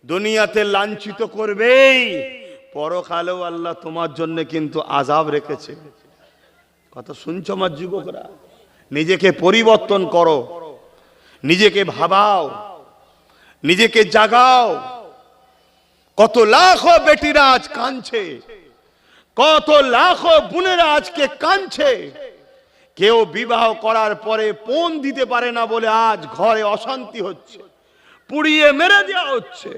দুনিয়াতে লাঞ্ছিত করবেই, পরকালেও আল্লাহ তোমার জন্য কিন্তু আযাব রেখেছে। কথা শুনছো আমার যুবকরা? নিজেকে পরিবর্তন করো, নিজেকে ভাবাও, নিজেকে জাগাও। কত লাখো বেটিরা আজ কাঁদছে, কত লাখো বোনেরা আজকে কাঁদছে। কেউ বিবাহ করার পরে পণ দিতে পারে না বলে আজ ঘরে অশান্তি হচ্ছে, পুড়িয়ে মেরে দেওয়া হচ্ছে।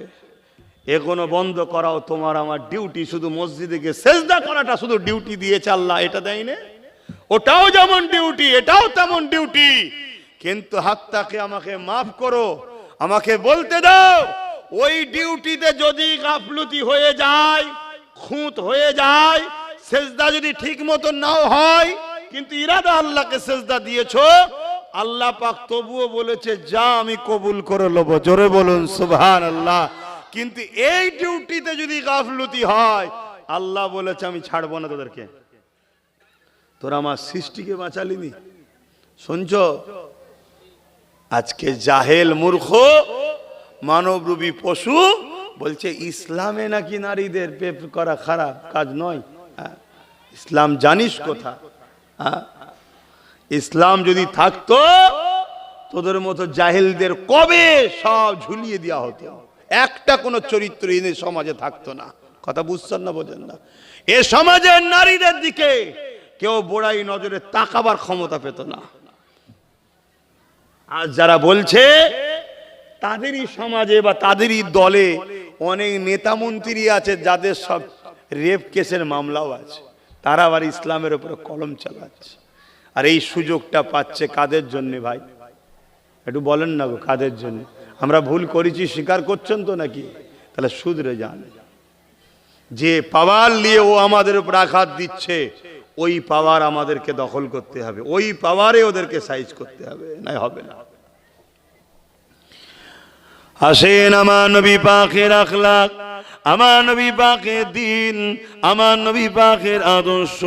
এগুলো বন্ধ করাও তোমার আমার ডিউটি। শুধু মসজিদে গিয়ে সেজদা করাটা শুধু ডিউটি দিয়েছে আল্লাহ, এটা দেয় না? ওটাও যেমন ডিউটি, এটাও তেমন ডিউটি। কিন্তু হাত্তাকে আমাকে মাফ করো, আমাকে বলতে দাও, ওই ডিউটিতে যদি গাফলতি হয়ে যায়, খুঁত হয়ে যায়, সেজদা যদি ঠিক মতো নাও হয়, কিন্তু ইরাদা আল্লাহকে সেজদা দিয়েছো, আল্লাহ পাক তবুও বলেছে যা আমি কবুল করে নেব। জোরে বলুন সুবহানাল্লাহ। কিন্তু এই ডিউটিতে যদি গাফলতি হয়, আল্লাহ বলেছে আমি ছাড়বো না তোদেরকে। তোরা আমার সৃষ্টিকে বাঁচালিনি। শুনছো? আজকে জাহেল মূর্খ মানবরূপী পশু বলছে ইসলামে নাকি নারীদের পেপ করা খারাপ কাজ নয়। ইসলাম জানিস কোথা? ইসলাম যদি থাকতো তোদের মতো জাহেলদের কবে সব ঝুলিয়ে দেওয়া হতো, একটা কোনো চরিত্র সমাজে থাকতো না। কথা বুঝছেন না, বোঝেন না? এ সমাজের নারীদের দিকে কেউ বড়াই নজরে তাকাবার ক্ষমতা পেত না। আজ যারা বলছে তাদেরই সমাজে বা তাদেরই দলে অনেক নেতা মন্ত্রী আছে যাদের সব রেপ কেসের মামলাও আছে, তারা আবার ইসলামের উপরে কলম চালাচ্ছে। আর এই সুযোগটা পাচ্ছে কাদের জন্য ভাই? একটু বলেন না গো, কাদের জন্য? আমরা ভুল করেছি স্বীকার করছেন তো নাকি? তাহলে শুধরে যান। যে পাওয়ার নিয়ে ও আমাদের উপর আঘাত দিচ্ছে, ওই পাওয়ার আমাদেরকে দখল করতে হবে, ওই পাওয়ারে ওদেরকে সাইজ করতে হবে, নাই হবে না। আসেন আমার নবী পাকের আখলাক, আমার নবী পাকের দিন, আমার নবী পাকের আদর্শ,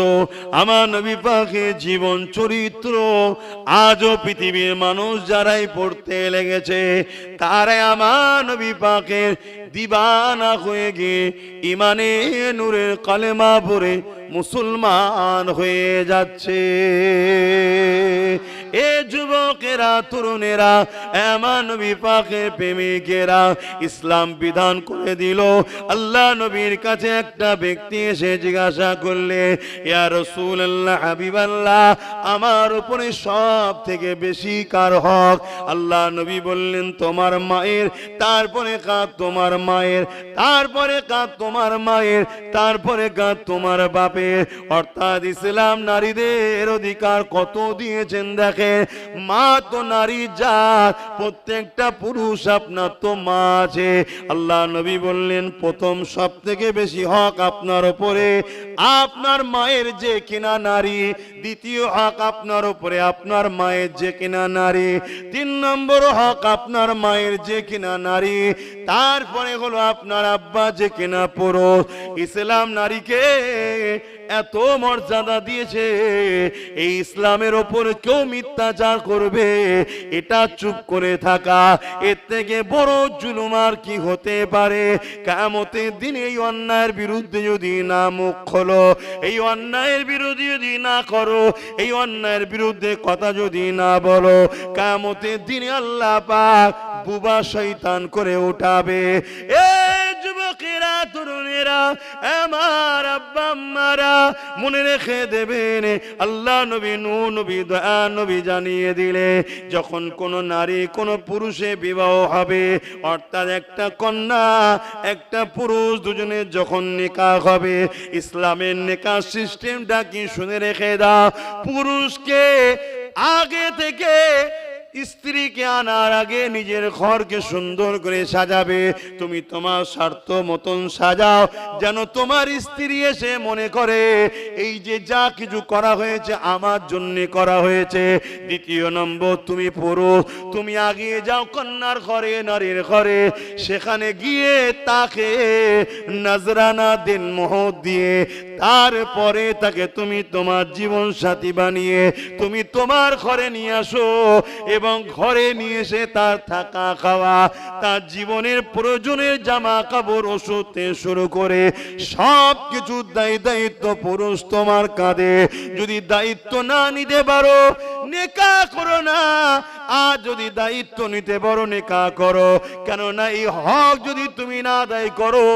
আমার নবী পাকের জীবন চরিত্র আজও পৃথিবীর মানুষ যারাই পড়তে লেগেছে, তারাই আমার নবী পাকের দিবানা হয়ে গিয়ে ইমানে নূরের কালেমা পড়ে মুসলমান হয়ে যাচ্ছে। এ যুবকেরা, তরুণেরা, এমন নবী পাকের প্রেমিকেরা, ইসলাম বিধান করে দিল। আল্লাহ নবীর কাছে একটা ব্যক্তি এসে জিজ্ঞাসা করলে, ইয়া রাসূলুল্লাহ, হাবিবাল্লাহ, আমার উপরে সব থেকে বেশি কার হক? আল্লাহ নবী বললেন, তোমার মায়ের, তারপরে কাঁদ তোমার মায়ের, তারপরে কাঁদ তোমার মায়ের, তারপরে কাঁদ তোমার বাপের। অর্থাৎ ইসলাম নারীদের অধিকার কত দিয়েছেন দেখেন। মা তো নারী জাত, প্রত্যেকটা পুরুষ আপনার তো মা আছে। আল্লাহ নবী বললেন, প্রথম সব থেকে বেশি হক আপনার উপরে আপনার মায়ের যে কিনা নারী, দ্বিতীয় হক আপনার উপরে আপনার মায়ের যে কিনা নারী, 3 নম্বর হক আপনার মায়ের যে কিনা নারী, তারপরে হলো আপনার আব্বা যে কিনা পুরুষ। ইসলাম নারীকে এত মর্যাদা দিয়েছে, এই ইসলামের ওপর কেউ মিথ্যাচার করবে, এটা চুপ করে থাকা, এর থেকে বড় জুলুম আর কি হতে পারে? কিয়ামতের দিন এই অন্যায়ের বিরুদ্ধে যদি না মুখ খোলো, এই অন্যায়ের বিরুদ্ধে যদি না করো, এই অন্যায়ের বিরুদ্ধে কথা যদি না বলো, কিয়ামতের দিনে আল্লাহ পাক বুবা শয়তান করে উঠাবে। এ যুবকেরা, তরুণেরা, আমার আব্বা আম্মারা, মনে রেখে দেবেন, আল্লাহ নবী, নূহ নবী, দয়া নবী জানিয়ে দিলে, যখন কোন নারী কোন পুরুষে বিবাহ হবে, অর্থাৎ একটা কন্যা একটা পুরুষ দুজনের যখন নিকাহ হবে, ইসলামের নিকাহ সিস্টেমটা কি শুনে রেখে দাও। পুরুষকে আগে থেকে স্ত্রীকে আনার আগে নিজের ঘরকে সুন্দর করে সাজাবে। তুমি তোমার স্বার্থ মতন সাজাও, যেন তোমার স্ত্রী এসে মনে করে এই যে যা কিছু করা হয়েছে আমার জন্য করা হয়েছে। দ্বিতীয় নম্বর, তুমি পুরুষ, তুমি আগিয়ে যাও কন্যার ঘরে, নারীর ঘরে, সেখানে গিয়ে তাকে নজরানা দিন, মোহর দিয়ে, তারপরে তাকে তুমি তোমার জীবন সাথী বানিয়ে তুমি তোমার ঘরে নিয়ে আসো, এবং ঘরে নিয়ে এসে তার থাকা খাওয়া, তার জীবনের প্রয়োজনের জামা কাপড়, ওষুধ থেকে শুরু করে সব কিছু দায়িত্ব পুরুষ তোমার কাঁধে। যদি দায়িত্ব না নিতে পারো, নেকাহ করো না। আর যদি দায়িত্ব নিতে পারো, নেকাহ করো। কেননা এই হক যদি তুমি না আদায় করো,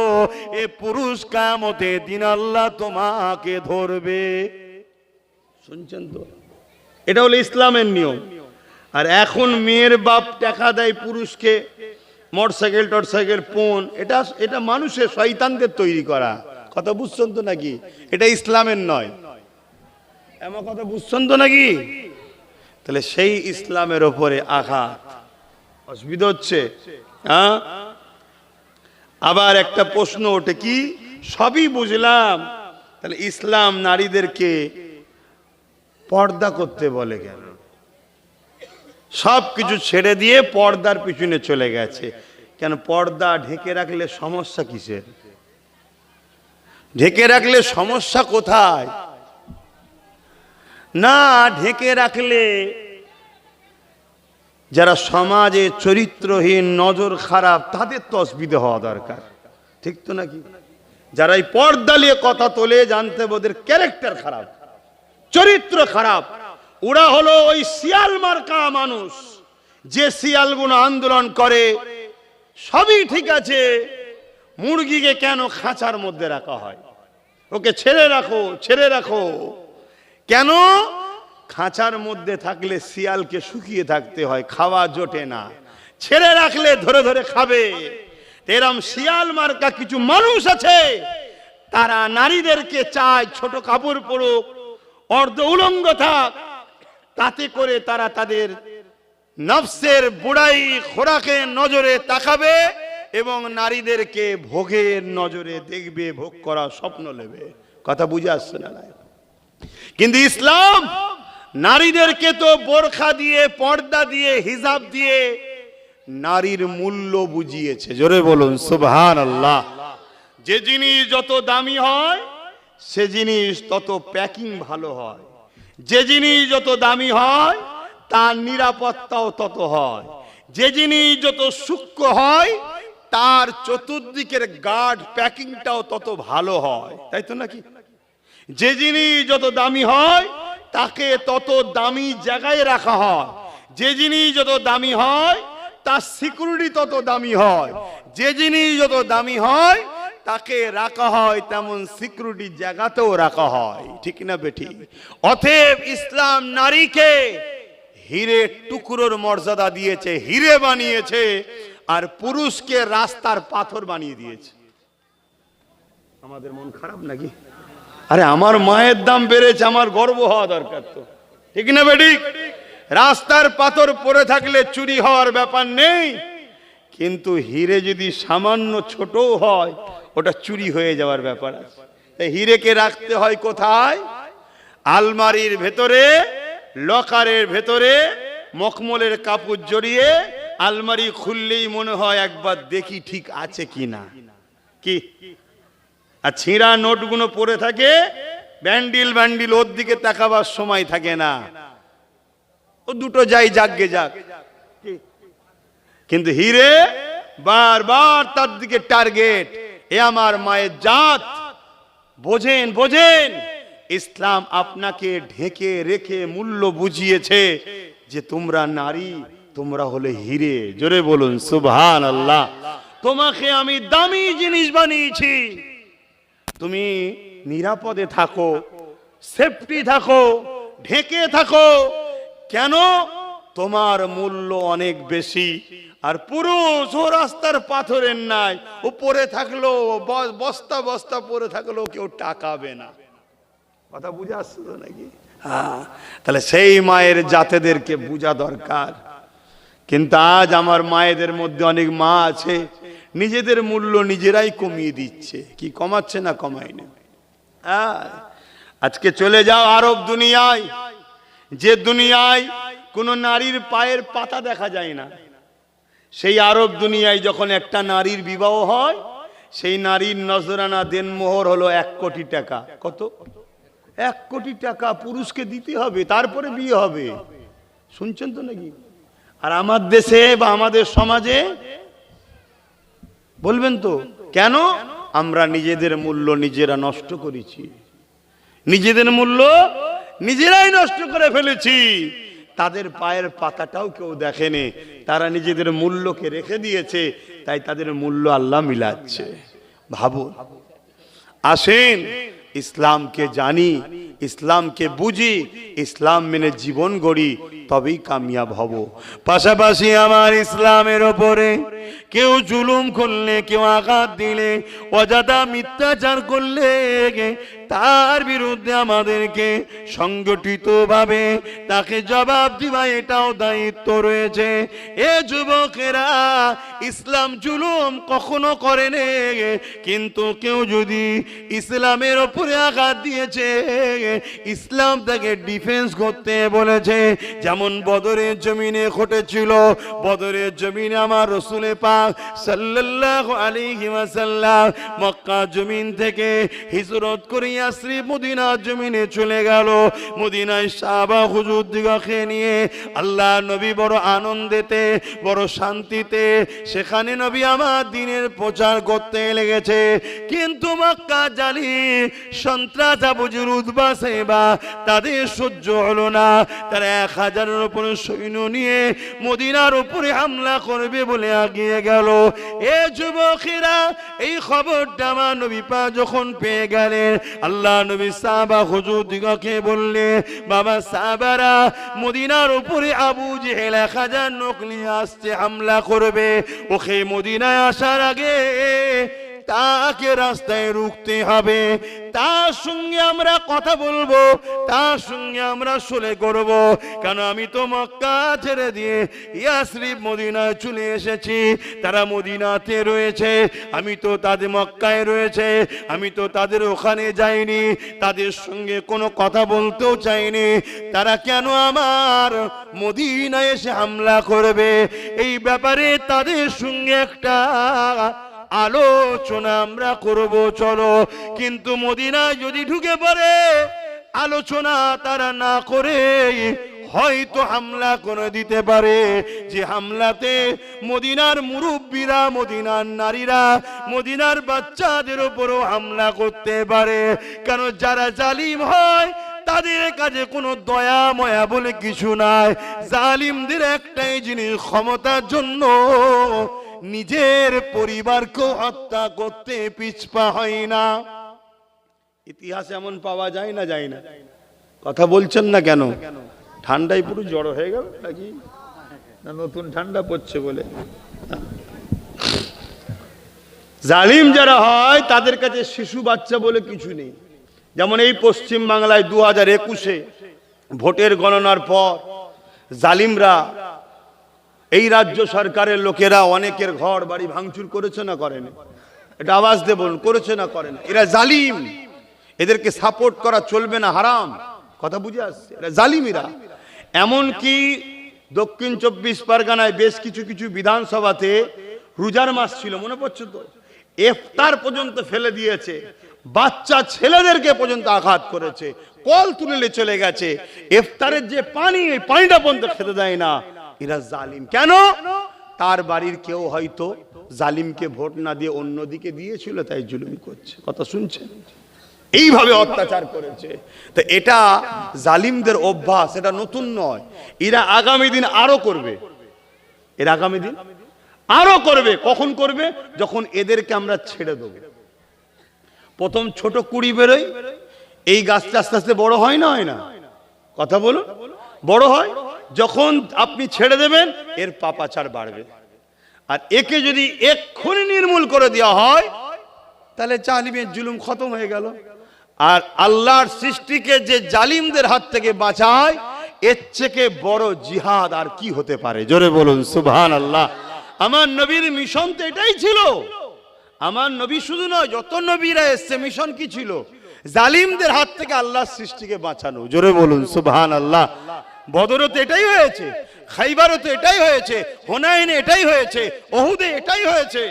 এ পুরুষ কিয়ামতের দিন আল্লাহ তোমাকে ধরবে। শুনছেন তো? এটা হলো ইসলামের নিয়ম। আর এখন মেয়ের বাপ টাকা দেয় পুরুষকে, মোটরসাইকেল টরসাইকেল ফোন, এটা মানুষের শয়তানদের তৈরি করা কথা, বুঝছেন তো নাকি? এটা ইসলামের নয়, এমন কথা বুঝছেন তো নাকি? তাহলে সেই ইসলামের ওপরে আঘাত, অসুবিধা হচ্ছে। হ্যাঁ, আবার একটা প্রশ্ন ওঠে, কি সবই বুঝলাম, তাহলে ইসলাম নারীদেরকে পর্দা করতে বলে কেন? সব কিছু ছেড়ে দিয়ে পর্দার পিছনে চলে গেছে কেন? পর্দা ঢেকে রাখলে সমস্যা কিসের? ঢেকে রাখলে সমস্যা কোথায়? না ঢেকে রাখলে যারা সমাজে চরিত্রহীন, নজর খারাপ, তাদের তো অসুবিধা হওয়া দরকার, ঠিক তো নাকি? যারা এই পর্দা নিয়ে কথা তোলে, জানতে হবে ওদের ক্যারেক্টার খারাপ, চরিত্র খারাপ। ওরা হলো ওই শিয়াল মার্কা মানুষ, যে শিয়ালগুলো আন্দোলন করে। সবই ঠিক আছে, মুরগিকে কেন খাঁচার মধ্যে রাখা হয়? ওকে ছেড়ে রাখো, ছেড়ে রাখো। কেন? খাঁচার মধ্যে থাকলে শিয়ালকে শুকিয়ে থাকতে হয়, খাওয়া জোটে না। ছেড়ে রাখলে ধরে ধরে খাবে। এরম শিয়াল মার্কা কিছু মানুষ আছে, তারা নারীদেরকে চায় ছোট কাপড় পরুক, অর্ধ উলঙ্গ থাক, তাতে করে তারা তাদের নফসের বুড়াই খোরাকের নজরে তাকাবে এবং নারীদেরকে ভোগের নজরে দেখবে, ভোগ করা স্বপ্ন নেবে। কথা বুঝে আসছে না? কিন্তু ইসলাম নারীদেরকে তো বোরখা দিয়ে, পর্দা দিয়ে, হিজাব দিয়ে নারীর মূল্য বুঝিয়েছে। জোরে বলুন সুবহানাল্লাহ। যে জিনিস যত দামি হয়, সে জিনিস তত প্যাকিং ভালো হয়। যে জিনিস যত দামি হয়, তার নিরাপত্তাও তত হয়। যে জিনিস যত সূক্ষ্ম হয়, তার চতুর্দিকের গার্ড প্যাকিংটাও তত ভালো হয়, তাই তো নাকি? যে জিনিস যত দামি হয় তাকে তত দামি জায়গায় রাখা হয়, যে জিনিস যত দামি হয় তার সিকিউরিটি তত দামি হয়, যে জিনিস যত দামি হয় তাকে রাখা হয় তেমন সিকিউরিটি জায়গাতেও রাখা হয়, ঠিক না বেঠি? অতএব ইসলাম নারীকে হীরে টুকরোর মর্যাদা দিয়েছে, হীরে বানিয়েছে, আর পুরুষকে রাস্তার পাথর বানিয়ে দিয়েছে। আমাদের মন খারাপ নাকি? আরে আমার মায়ের দাম বেড়েছে, আমার গর্ব হওয়া দরকার তো, ঠিক না বেটি? রাস্তার পাথর পড়ে থাকলে চুরি হওয়ার ব্যাপার নেই, কিন্তু হীরে যদি সামান্য ছোট হয় ওটা চুরি হয়ে যাওয়ার ব্যাপার আছে। তাই হীরেকে রাখতে হয় কোথায়? আলমারির ভেতরে, লকারের ভেতরে, মখমলের কাপড় জড়িয়ে আলমারি খুললেই মনে হয় একবার দেখি ঠিক আছে কিনা। কি আর ছিঁড়া নোটগুলো পড়ে থাকে, ব্যান্ডিল ব্যান্ডিল, ওর দিকে তাকাবার সময় থাকে না, ও দুটো যাই যাকগে যাক। কিন্তু হীরে বারবার তার দিকে টার্গেট। এ আমার মায়ের জাত, বোঝেন বোঝেন, ইসলাম আপনাকে ঢেকে রেখে মূল্য বুঝিয়েছে যে তোমরা নারী, তোমরা হলে হীরে। জোরে বলুন সুবহানাল্লাহ। তোমাকে আমি দামি জিনিস বানিয়েছি, তুমি নিরাপদে থাকো, সেফটি থাকো, ঢেকে থাকো। কেন? তোমার মূল্য অনেক বেশি। আর পুরুষ ও রাস্তার পাথরের নাই, ও পড়ে থাকলো, বস্তা বস্তা পড়ে থাকলো, কেউ টাকাবে না। কথা বুঝে আসছে তো নাকি? হ্যাঁ, তাহলে সেই মায়ের জাতেদেরকে বোঝা দরকার। কিন্তু আজ আমার মায়েদের মধ্যে অনেক মা আছে নিজেদের মূল্য নিজেরাই কমিয়ে দিচ্ছে। কি কমাচ্ছে না কমায়নি? আজকে চলে যাও আরব দুনিয়ায়, যে দুনিয়ায় কোনো নারীর পায়ের পাতা দেখা যায় না, সেই আরব দুনিয়ায় যখন একটা নারীর বিবাহ হয়, সেই নারীর নজরানা দেনমোহর হলো 1 কোটি টাকা। কত? 1 কোটি টাকা পুরুষকে দিতে হবে, তারপরে বিয়ে হবে। শুনছেন তো নাকি? আর আমার দেশে বা আমাদের সমাজে বলবেন তো কেন? আমরা নিজেদের মূল্য নিজেরা নষ্ট করেছি, নিজেদের মূল্য নিজেরাই নষ্ট করে ফেলেছি। তাদের পায়ের পাতাটাও কেউ দেখেনি, তারা নিজেদের মূল্যকে রেখে দিয়েছে, তাই তাদের মূল্য আল্লাহ মিলাচ্ছে। ভাবুন, আসেন ইসলামকে জানি, ইসলামকে বুঝি, ইসলাম মেনে জীবন গড়ি, তবেই কামিয়াব হব। পাশাপাশি আমার ইসলামের ওপরে কেউ জুলুম করলে, কেউ আঘাত দিলে, অযথা মিথ্যাচার করলে, তার বিরুদ্ধে আমাদেরকে সংগঠিতভাবে তাকে জবাব দিবা, এটাও দায়িত্ব রয়েছে। এ যুবকেরা, ইসলাম জুলুম কখনো করেনি, কিন্তু কেউ যদি ইসলামের ওপরে আঘাত দিয়েছে, ইসলাম তাকে ডিফেন্স করতে বলেছে। যেমন বদরের জমিনে ঘটেছিল। বদরের জমিনে আমার রাসূল পাক সাল্লাল্লাহু আলাইহি ওয়াসাল্লাম মক্কা জমিন থেকে হিজরত করে ইয়াসরিব মদিনা জমিনে চলে গেল। মদিনায় সাহাবা হুজুর দিগকে নিয়ে আল্লাহ নবী বড় আনন্দেতে, বড় শান্তিতে সেখানে নবী আমার দ্বীনের প্রচার করতে লেগেছে। কিন্তু মক্কা জালি সন্ত্রাস আবুজুর উতবা সাইবা তাদের সহ্য হলো না। তারা 1000-এর উপরে সৈন্য নিয়ে মদিনার উপরে হামলা করবে বলে এগিয়ে গেল। এ যুবকেরা, এই খবরটা আমার নবী পাক যখন পেয়ে গেলেন, আল্লাহ নবী সাহাবা হুজুর দিগকে বললে, বাবা সাহাবারা, মদিনার উপরে আবু জেহেল 1000 লোক নিয়ে আসছে, হামলা করবে। ওকে মদিনায় আসার আগে তাকে রাস্তায় রুখতে হবে, তার সঙ্গে আমরা কথা বলবো, তার সঙ্গে আমরা সুলে করব। কারণ আমি তো মক্কা ছেড়ে দিয়ে ইয়াসরিব মদিনায় চলে এসেছি, তারা মদিনাতে রয়েছে, আমি তো তাদের মক্কায় রয়েছে, আমি তো তাদের ওখানে যাইনি, তাদের সঙ্গে কোনো কথা বলতেও চাইনি। তারা কেন আমার মদিনায় এসে হামলা করবে? এই ব্যাপারে তাদের সঙ্গে একটা আলোচনা আমরা করব, চলো। কিন্তু মদিনায় যদি ঢুকে পড়ে আলোচনা তারা না করে হয়তো হামলা করে দিতে পারে, যে হামলাতে মদিনার মুরব্বীরা, মদিনার নারীরা, মদিনার বাচ্চাদের উপরও হামলা করতে পারে। কারণ যারা জালিম হয় তাদের কাছে কোনো দয়া ময়া বলে কিছু নাই। জালিমদের একটাই জিনিস, ক্ষমতার জন্য নিজের পরিবারকে হত্যা করতে পিছপা হয় না। ইতিহাস এমন পাওয়া যায় না, যায় না? কথা বলছেন না কেন? ঠান্ডায় পুরো জড়ো হয়ে গেল নাকি? না নতুন ঠান্ডা পড়ছে বলে? জালিম যারা হয় তাদের কাছে শিশু বাচ্চা বলে কিছু নেই। যেমন এই পশ্চিম বাংলায় 2021-এ ভোটের গণনার পর জালিমরা, এই রাজ্য সরকারের লোকেরা অনেকের ঘর বাড়ি ভাঙচুর করেছে না করেনি? এটা আওয়াজ দিয়ে বলুন, করেছে না করেন? এরা জালিম, এদেরকে সাপোর্ট করা চলবে না, হারাম। কথা বুঝে আসছে? এরা জালিমিরা। এমনকি দক্ষিণ 24 পরগনায় বেশ কিছু কিছু বিধানসভাতে রোজার মাস ছিল, মনে পড়ছে তো, ইফতার পর্যন্ত ফেলে দিয়েছে, বাচ্চা ছেলেদেরকে পর্যন্ত আঘাত করেছে, কল তুলে চলে গেছে। ইফতারের যে পানি, এই পানিটা পর্যন্ত খেতে দেয় না। এরা জালিম। কেন? তার বাড়ির কেউ হয়তো জালিমকে ভোট না দিয়ে অন্যদিকে দিয়েছিল, তাই জুলুম করছে। কথা শুনছেন? এইভাবে অত্যাচার করেছে। তো এটা জালিমদের অভ্যাস, এটা নতুন নয়। এরা আগামী দিন আরো করবে, এরা আগামী দিন আরো করবে। কখন করবে? যখন এদেরকে আমরা ছেড়ে দেব। প্রথম ছোট কুড়ি বেরোয়, এই গাছটা আস্তে আস্তে বড় হয় না, হয় না? কথা বলুন, বড় হয়। যখন আপনি ছেড়ে দেবেন, এর পাপাচার বাড়বে। আর একে যদি এক্ষুনি নির্মূল করে দেওয়া হয়, তাহলে জালিমের জুলুম খতম হয়ে গেল। আর আল্লাহর সৃষ্টিকে যে জালিমদের হাত থেকে বাঁচায়, এর থেকে বড় জিহাদ আর কি হতে পারে? জোরে বলুন সুবহানাল্লাহ। আমার নবীর মিশন তো এটাই ছিল। আমার নবী শুধু নয়, যত নবীরা এসছে মিশন কি ছিল? জালিমদের হাত থেকে আল্লাহর সৃষ্টিকে বাঁচানো। জোরে বলুন সুবহানাল্লাহ। বদরে তো এটাই হয়েছে, খাইবারে তো এটাই হয়েছে, হুনাইনে এটাই হয়েছে, ওহুদে এটাই হয়েছে।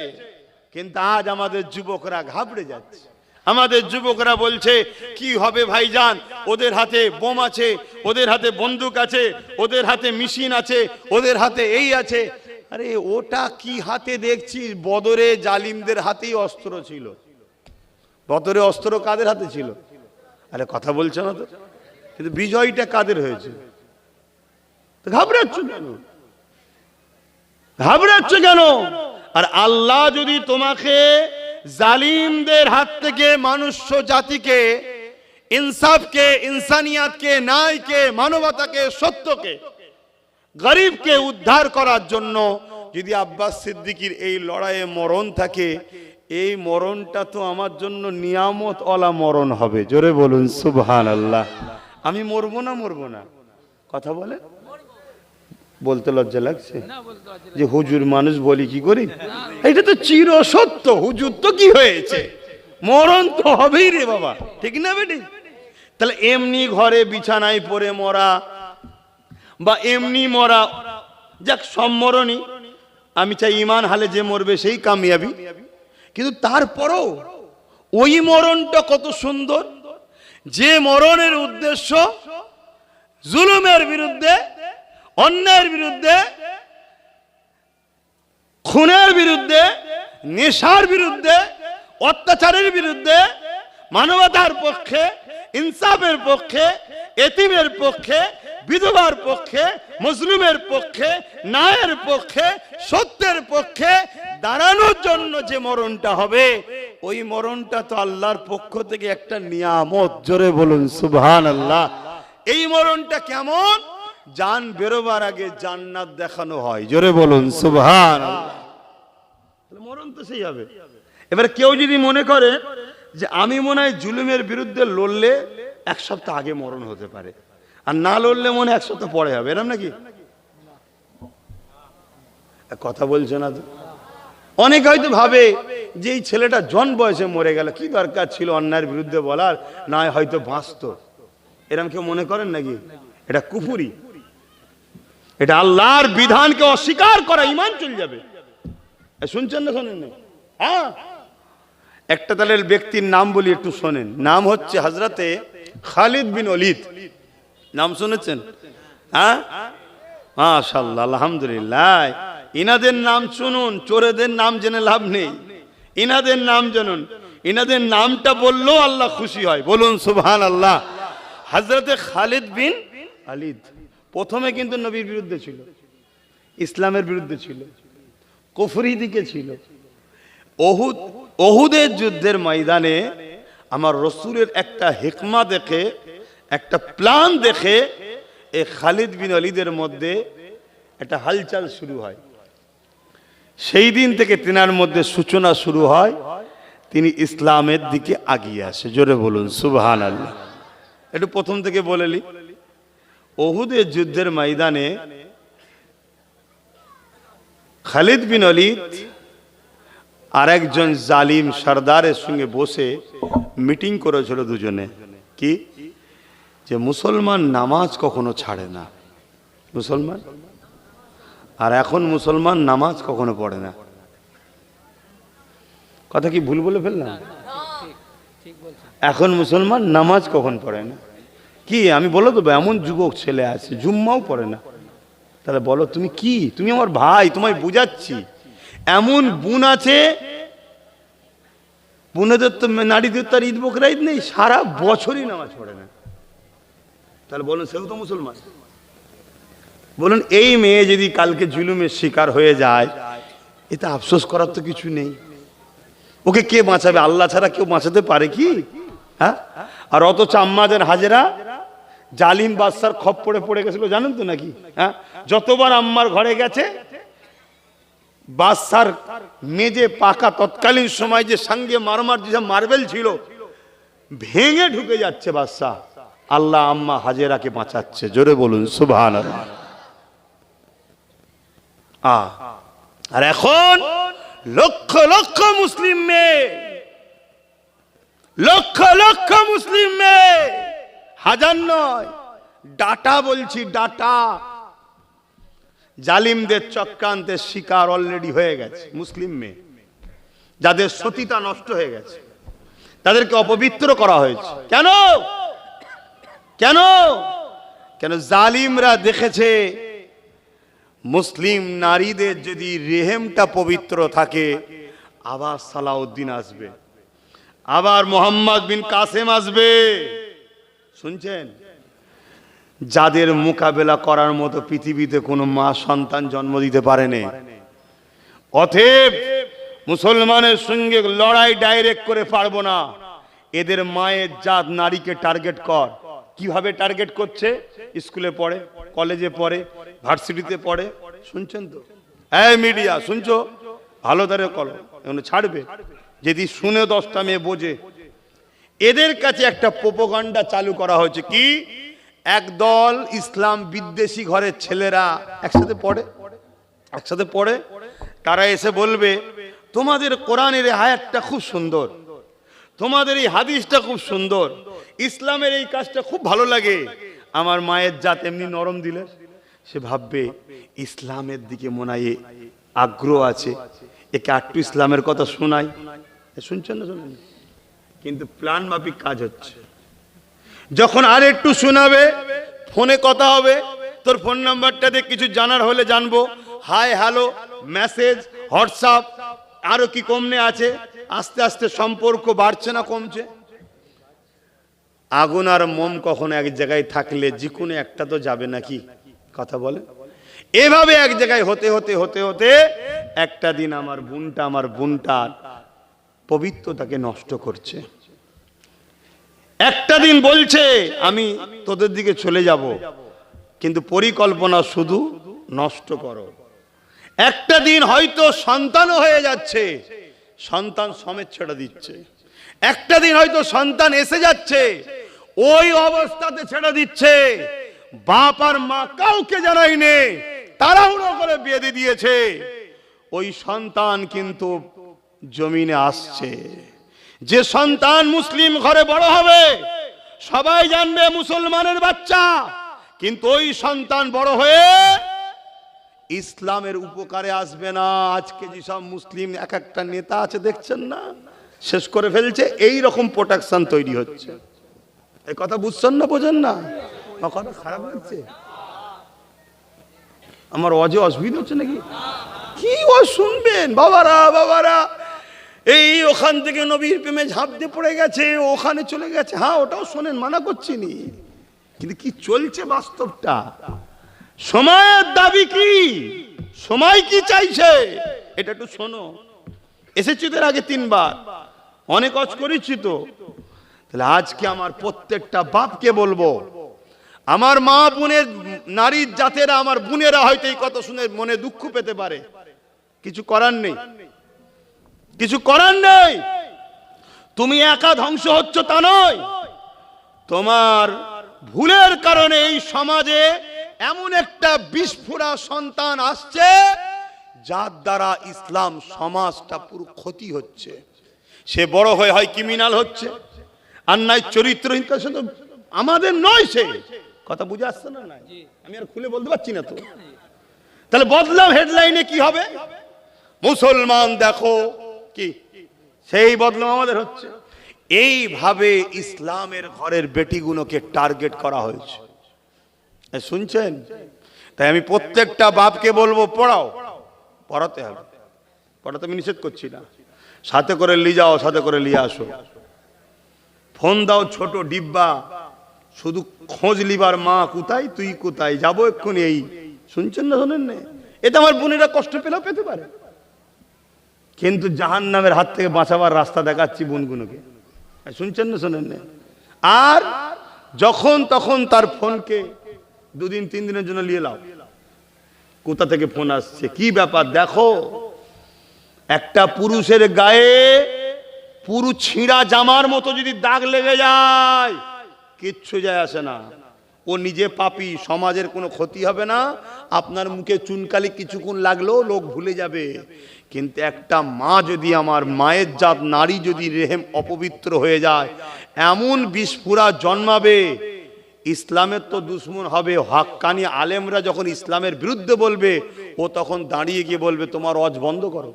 কিন্তু আজ আমাদের যুবকরা ঘাবড়ে যাচ্ছে। আমাদের যুবকরা বলছে কি হবে ভাইজান, ওদের হাতে বোম আছে, ওদের হাতে বন্দুক আছে, ওদের হাতে মেশিন আছে, ওদের হাতে এই আছে। আরে ওটা কি হাতে দেখছি? বদরে জালিমদের হাতেই অস্ত্র ছিল। বদরে অস্ত্র কাদের হাতে ছিল? আরে কথা বলছে না তো। কিন্তু বিজয়টা কাদের হয়েছে? ঘাবড়াচ্ছ কেন? ঘাবড়াচ্ছ কেন? আর আল্লাহ যদি তোমাকে জালিমদের হাত থেকে মনুষ্য জাতিকে, ইনসাফকে, ইনসানিয়াতকে, ন্যায়কে, মানবতাকে, সত্যকে, গরিবকে উদ্ধার করার জন্য যদি আব্বাস সিদ্দিকীর এই লড়াইয়ে মরণ থাকে, এই মরণটা তো আমার জন্য নিয়ামত ওয়ালা মরণ হবে। জোরে বলুন সুবহানাল্লাহ। আমি মরবো না, মরবো না? কথা বলে বলতে লজ্জা লাগছে যে হুজুর মানুষ বলি কি করি? এটা তো চির সত্য। হুজুর তো কি হয়েছে, মরণ তো হবেই রে বাবা, ঠিক না বেটি? তাহলে এমনি ঘরে বিছানায় পড়ে মরা বা এমনি মরা, যাক সব মরণই, আমি চাই ইমান হালে যে মরবে সেই কামিয়াবি। কিন্তু তারপরও ওই মরণটা কত সুন্দর, যে মরণের উদ্দেশ্য জুলুমের বিরুদ্ধে, অন্যায়ের বিরুদ্ধে, খুনের বিরুদ্ধে, নেশার বিরুদ্ধে, অত্যাচারের বিরুদ্ধে, মানবতার পক্ষে, ইনসাফের পক্ষে, এতিমের পক্ষে, বিধবার পক্ষে, মজলুমের পক্ষে, ন্যায়ের পক্ষে, সত্যের পক্ষে দাঁড়ানোর জন্য যে মরণটা হবে, ওই মরণটা তো আল্লাহর পক্ষ থেকে একটা নিয়ামত। জোরে বলুন সুবহানাল্লাহ। এই মরণটা কেমন? জান বেরোবার আগে জান্নাত দেখানো হয়। জোরে বলুন সুবহানাল্লাহ। মরণ তো সেই হবে। এবার কেউ যদি মনে করে যে আমি মনে হয় জুলুমের বিরুদ্ধে লড়লে এক সপ্তাহ আগে মরণ হতে পারে, আর না লড়লে মনে এক সপ্তাহ পরে হবে, এরকম নাকি? কথা বলছে না তো। অনেক হয়তো ভাবে যে এই ছেলেটা জন বয়সে মরে গেল, কি দরকার ছিল অন্যায়ের বিরুদ্ধে বলার, না হয়তো বাঁচত। এরকম কেউ মনে করেন নাকি? এটা কুফরি, এটা আল্লাহর বিধানকে অস্বীকার করা, ঈমান চলে যাবে। শুনছেন না শোনেন না? হ্যাঁ, একটা তাহলে ব্যক্তির নাম বলি, একটু শোনেন। নাম হচ্ছে হযরতে খালিদ বিন ওলীদ। নাম শুনেছেন? হ্যাঁ, মাশাআল্লাহ, আলহামদুলিল্লাহ। ইনাদের নাম শুনুন, চোরেদের নাম জেনে লাভ নেই। ইনাদের নাম জানুন, ইনাদের নামটা বললেও আল্লাহ খুশি হয়। বলুন সুবহানাল্লাহ। হযরতে খালিদ বিন ওয়ালিদ প্রথমে কিন্তু নবীর বিরুদ্ধে ছিল, ইসলামের বিরুদ্ধে ছিল, কুফরি দিকে ছিল। ওহুদের যুদ্ধের ময়দানে আমার রসুলের একটা হিকমা দেখে, একটা প্ল্যান দেখে এই খালিদ বিন ওয়ালিদের মধ্যে একটা হালচাল শুরু হয়। সেই দিন থেকে তিনার মধ্যে সূচনা শুরু হয়, তিনি ইসলামের দিকে আগিয়ে আসে। জোরে বলুন সুবহানাল্লাহ। একটু প্রথম থেকে বলেলি, ওহুদের যুদ্ধের ময়দানে খালিদ বিন ওয়ালিদ আর একজন জালিম সর্দারের সঙ্গে বসে মিটিং করেছিল দুজনে, কি যে মুসলমান নামাজ কখনো ছাড়ে না, মুসলমান। আর এখন মুসলমান নামাজ কখনো পড়ে না। কথা কি ভুল বলে ফেললাম? এখন মুসলমান নামাজ কখন পড়ে না? কি আমি বলে দেবো, এমন যুবক ছেলে আছে জুম্মাও পড়ে না। তাহলে বলো তুমি কি, তুমি আমার ভাই, তোমায় বুঝাচ্ছি। এমন বোন আছে, বোনেদের তো, নারীদের তো আর ঈদ বকরা ঈদ নেই, সারা বছরই নামাজ পড়ে না। তাহলে বলুন সেও তো মুসলমান। বলুন এই মেয়ে যদি কালকে জুলুমের শিকার হয়ে যায়, এতে আফসোস করার তো কিছু নেই। ওকে কে বাঁচাবে? আল্লাহ ছাড়া কেউ বাঁচাতে পারে কি? হ্যাঁ। আর অথচ আম্মাদের হাজেরা জালিম বাদশার খপ্পরে পড়ে গেছিল, জানেন তো নাকি? হ্যাঁ, যতবার আম্মার ঘরে গেছে, বাদশার মেজে পাকা তৎকালীন সময় যে সঙ্গে মারমার যে মার্বেল ছিল ভেঙে ঢুকে যাচ্ছে বাদশা, আল্লাহ আম্মা হাজেরাকে বাঁচাচ্ছে। জোরে বলুন সুবহানাল্লাহ। আর এখন লক্ষ লক্ষ মুসলিম মেয়ে, লক্ষ লক্ষ মুসলিম মেয়ে, হাজার নয়, ডাটা বলছি, ডাটা জালিমদের চক্রান্তের শিকার অলরেডি হয়ে গেছে। মুসলিম মেয়ে যাদের সতীতা নষ্ট হয়ে গেছে, তাদেরকে অপবিত্র করা হয়েছে। কেন? কেন? কেন? জালিমরা দেখেছে মুসলিম নারীদের যদি রেহেমটা পবিত্র থাকে, আবার সালাউদ্দিন আসবে, আবার মোহাম্মদ বিন কাসেম আসবে। শুনছেন? যাদের মোকাবেলা করার মতো পৃথিবীতে কোনো মা সন্তান জন্ম দিতে পারেনি। অতএব মুসলমানের সঙ্গে লড়াই ডাইরেক্ট করে পারবো না। এদের মায়ের জাত নারীকে টার্গেট কর। কিভাবে টার্গেট করছে? স্কুলে পড়ে, কলেজে পড়ে, ভার্সিটিতে পড়ে। শুনছেন তো? এই মিডিয়া শুনছো? ভালো ধরে কলো, এগুলো ছাড়বে। যদি শুনে 10টা মেয়ে বোঝে। এদের কাছে একটা প্রোপাগান্ডা চালু করা হয়েছে, কি একদল ইসলাম বিদ্বেষী ঘরের ছেলেরা একসাথে পড়ে, তারা এসে বলবে তোমাদের কোরআনের এই আয়াতটা খুব সুন্দর, তোমাদের এই হাদিসটা খুব সুন্দর, ইসলামের এই কাজটা খুব ভালো লাগে। আমার মায়ের জাত এমনি নরম দিলে সে ভাববে ইসলামের দিকে মনে হয় আগ্রহ আছে, একে একটু ইসলামের কথা শোনাই। শুনছেন না? শোনেন? কিন্তু প্ল্যান মাফিক কাজ হচ্ছে। যখন আর একটু শোনাবে, ফোনে কথা হবে, তোর ফোন নাম্বারটা দিয়ে কিছু জানার হলে জানবো, হাই হ্যালো মেসেজ, হোয়াটসঅ্যাপ, আরো কি কমনে আছে। আস্তে আস্তে সম্পর্ক বাড়ছে না কমছে? আগুন আর মোম কখনো এক জায়গায় থাকলে যে কোনো একটা তো যাবে নাকি? কথা বলে। এভাবে এক জায়গায় হতে হতে হতে হতে একটা দিন আমার বোনটার পবিত্রতাকে নষ্ট করছে। একটা দিন বলছে আমি তোদের দিকে চলে যাব, কিন্তু পরিকল্পনা শুধু নষ্ট করো। একটা দিন হয়তো সন্তানও হয়ে যাচ্ছে, সন্তান সমেত ছেড়ে দিচ্ছে। একটা দিন হয়তো সন্তান এসে যাচ্ছে, ওই অবস্থাতে ছেড়ে দিচ্ছে। বাপ আর মা কাউকে জানাইনি, তাড়াহুড়ো করে বিয়ে দিয়ে দিয়েছে। ওই সন্তান কিন্তু জমিনে আসছে। যে সন্তান মুসলিম ঘরে বড় হবে, সবাই জানবে মুসলমানের বাচ্চা, কিন্তু ওই সন্তান বড় হয়ে ইসলামের উপকারে আসবে না। আজকে যেসব মুসলিম এক একটা নেতা আছে দেখছেন না, শেষ করে ফেলছে। এই রকম প্রোটেকশন তৈরি হচ্ছে। এই কথা বুঝছেন না? বোঝেন না? কথা খারাপ লাগছে? আমার অজে অসুবিধা হচ্ছে নাকি? কি ও শুনবেন বাবারা বাবারা, এই ওখান থেকে নবীর প্রেমে ঝাঁপ দিয়ে পড়ে গেছে, ওখানে চলে গেছে। হ্যাঁ, ওটাও শোনেন, মানা করছি নি, কিন্তু কি চলছে বাস্তবটা, সময়ের দাবি কি, সময় কি চাইছে, এটা একটু শোনো। এসেছি তোর আগে 3 বার, অনেক কাজ করেছি তো। তাহলে আজকে আমার প্রত্যেকটা বাপকে বলবো, আমার মা বোনের নারীর জাতেরা, আমার বোনেরা হয়তো এই কথা শুনে মনে দুঃখ পেতে পারে, কিছু করার নেই, কিছু করার নেই। তুমি একা ধ্বংস হচ্ছ তা নয়, তোমার ভুলের কারণে এই সমাজে এমন একটা বিস্ফোরা সন্তান আসছে যার দ্বারা ইসলাম সমাজটা পুরো ক্ষতি হচ্ছে। সে বড় হয়ে হয় ক্রিমিনাল হচ্ছে, আর নাই চরিত্রহীন। আমাদের নয়, সে কথা বুঝে আসছে না? নাই, আমি আর খুলে বলতে পারছি না তো। তাহলে বদলাম হেডলাইনে কি হবে, মুসলমান দেখো কি, সেই বদলাম আমাদের হচ্ছে। এইভাবে ইসলামের ঘরের বেটিগুলোকে টার্গেট করা হয়েছে, শুনছেন? তাই আমি প্রত্যেকটা বাপকে বলবো, পড়াও, পড়াতে হবে, পড়াতে আমি নিষেধ করছি না, সাথে করে নিয়ে যাও, সাথে করে নিয়ে আসো, ফোন দাও ছোট ডিব্বা, শুধু খোঁজ লিবার, মা কোথায়, তুই কোথায়, যাবো এক্ষুনি, এই শুনছেন না? শোনেন না? এতে আমার বোনেরা কষ্ট পেলেও পেতে পারে, কিন্তু জাহান্নামের হাত থেকে বাঁচাবার রাস্তা দেখাচ্ছি বোনগুলোকে, শুনছেন না? শোনেন না? আর যখন তখন তার ফোনকে 2 দিন 3 দিনের জন্য নিয়ে নাও, কোথা থেকে ফোন আসছে, কি ব্যাপার দেখো। একটা পুরুষের গায়ে পুরো ছিঁড়া জামার মতো যদি দাগ লেগে যায়, কিচ্ছু যায় আসে না, ও নিজে পাপী, সমাজের কোনো ক্ষতি হবে না। আপনার মুখে চুনকালি কিছুক্ষণ লাগলেও লোক ভুলে যাবে, কিন্তু একটা মা যদি, আমার মায়ের জাত নারী যদি রেহেম অপবিত্র হয়ে যায়, এমন বিস্ফোরা জন্মাবে, ইসলামের তো দুশ্মন হবে। হাক্কানি আলেমরা যখন ইসলামের বিরুদ্ধে বলবে, ও তখন দাঁড়িয়ে গিয়ে বলবে, তোমার ওয়াজ বন্ধ করো,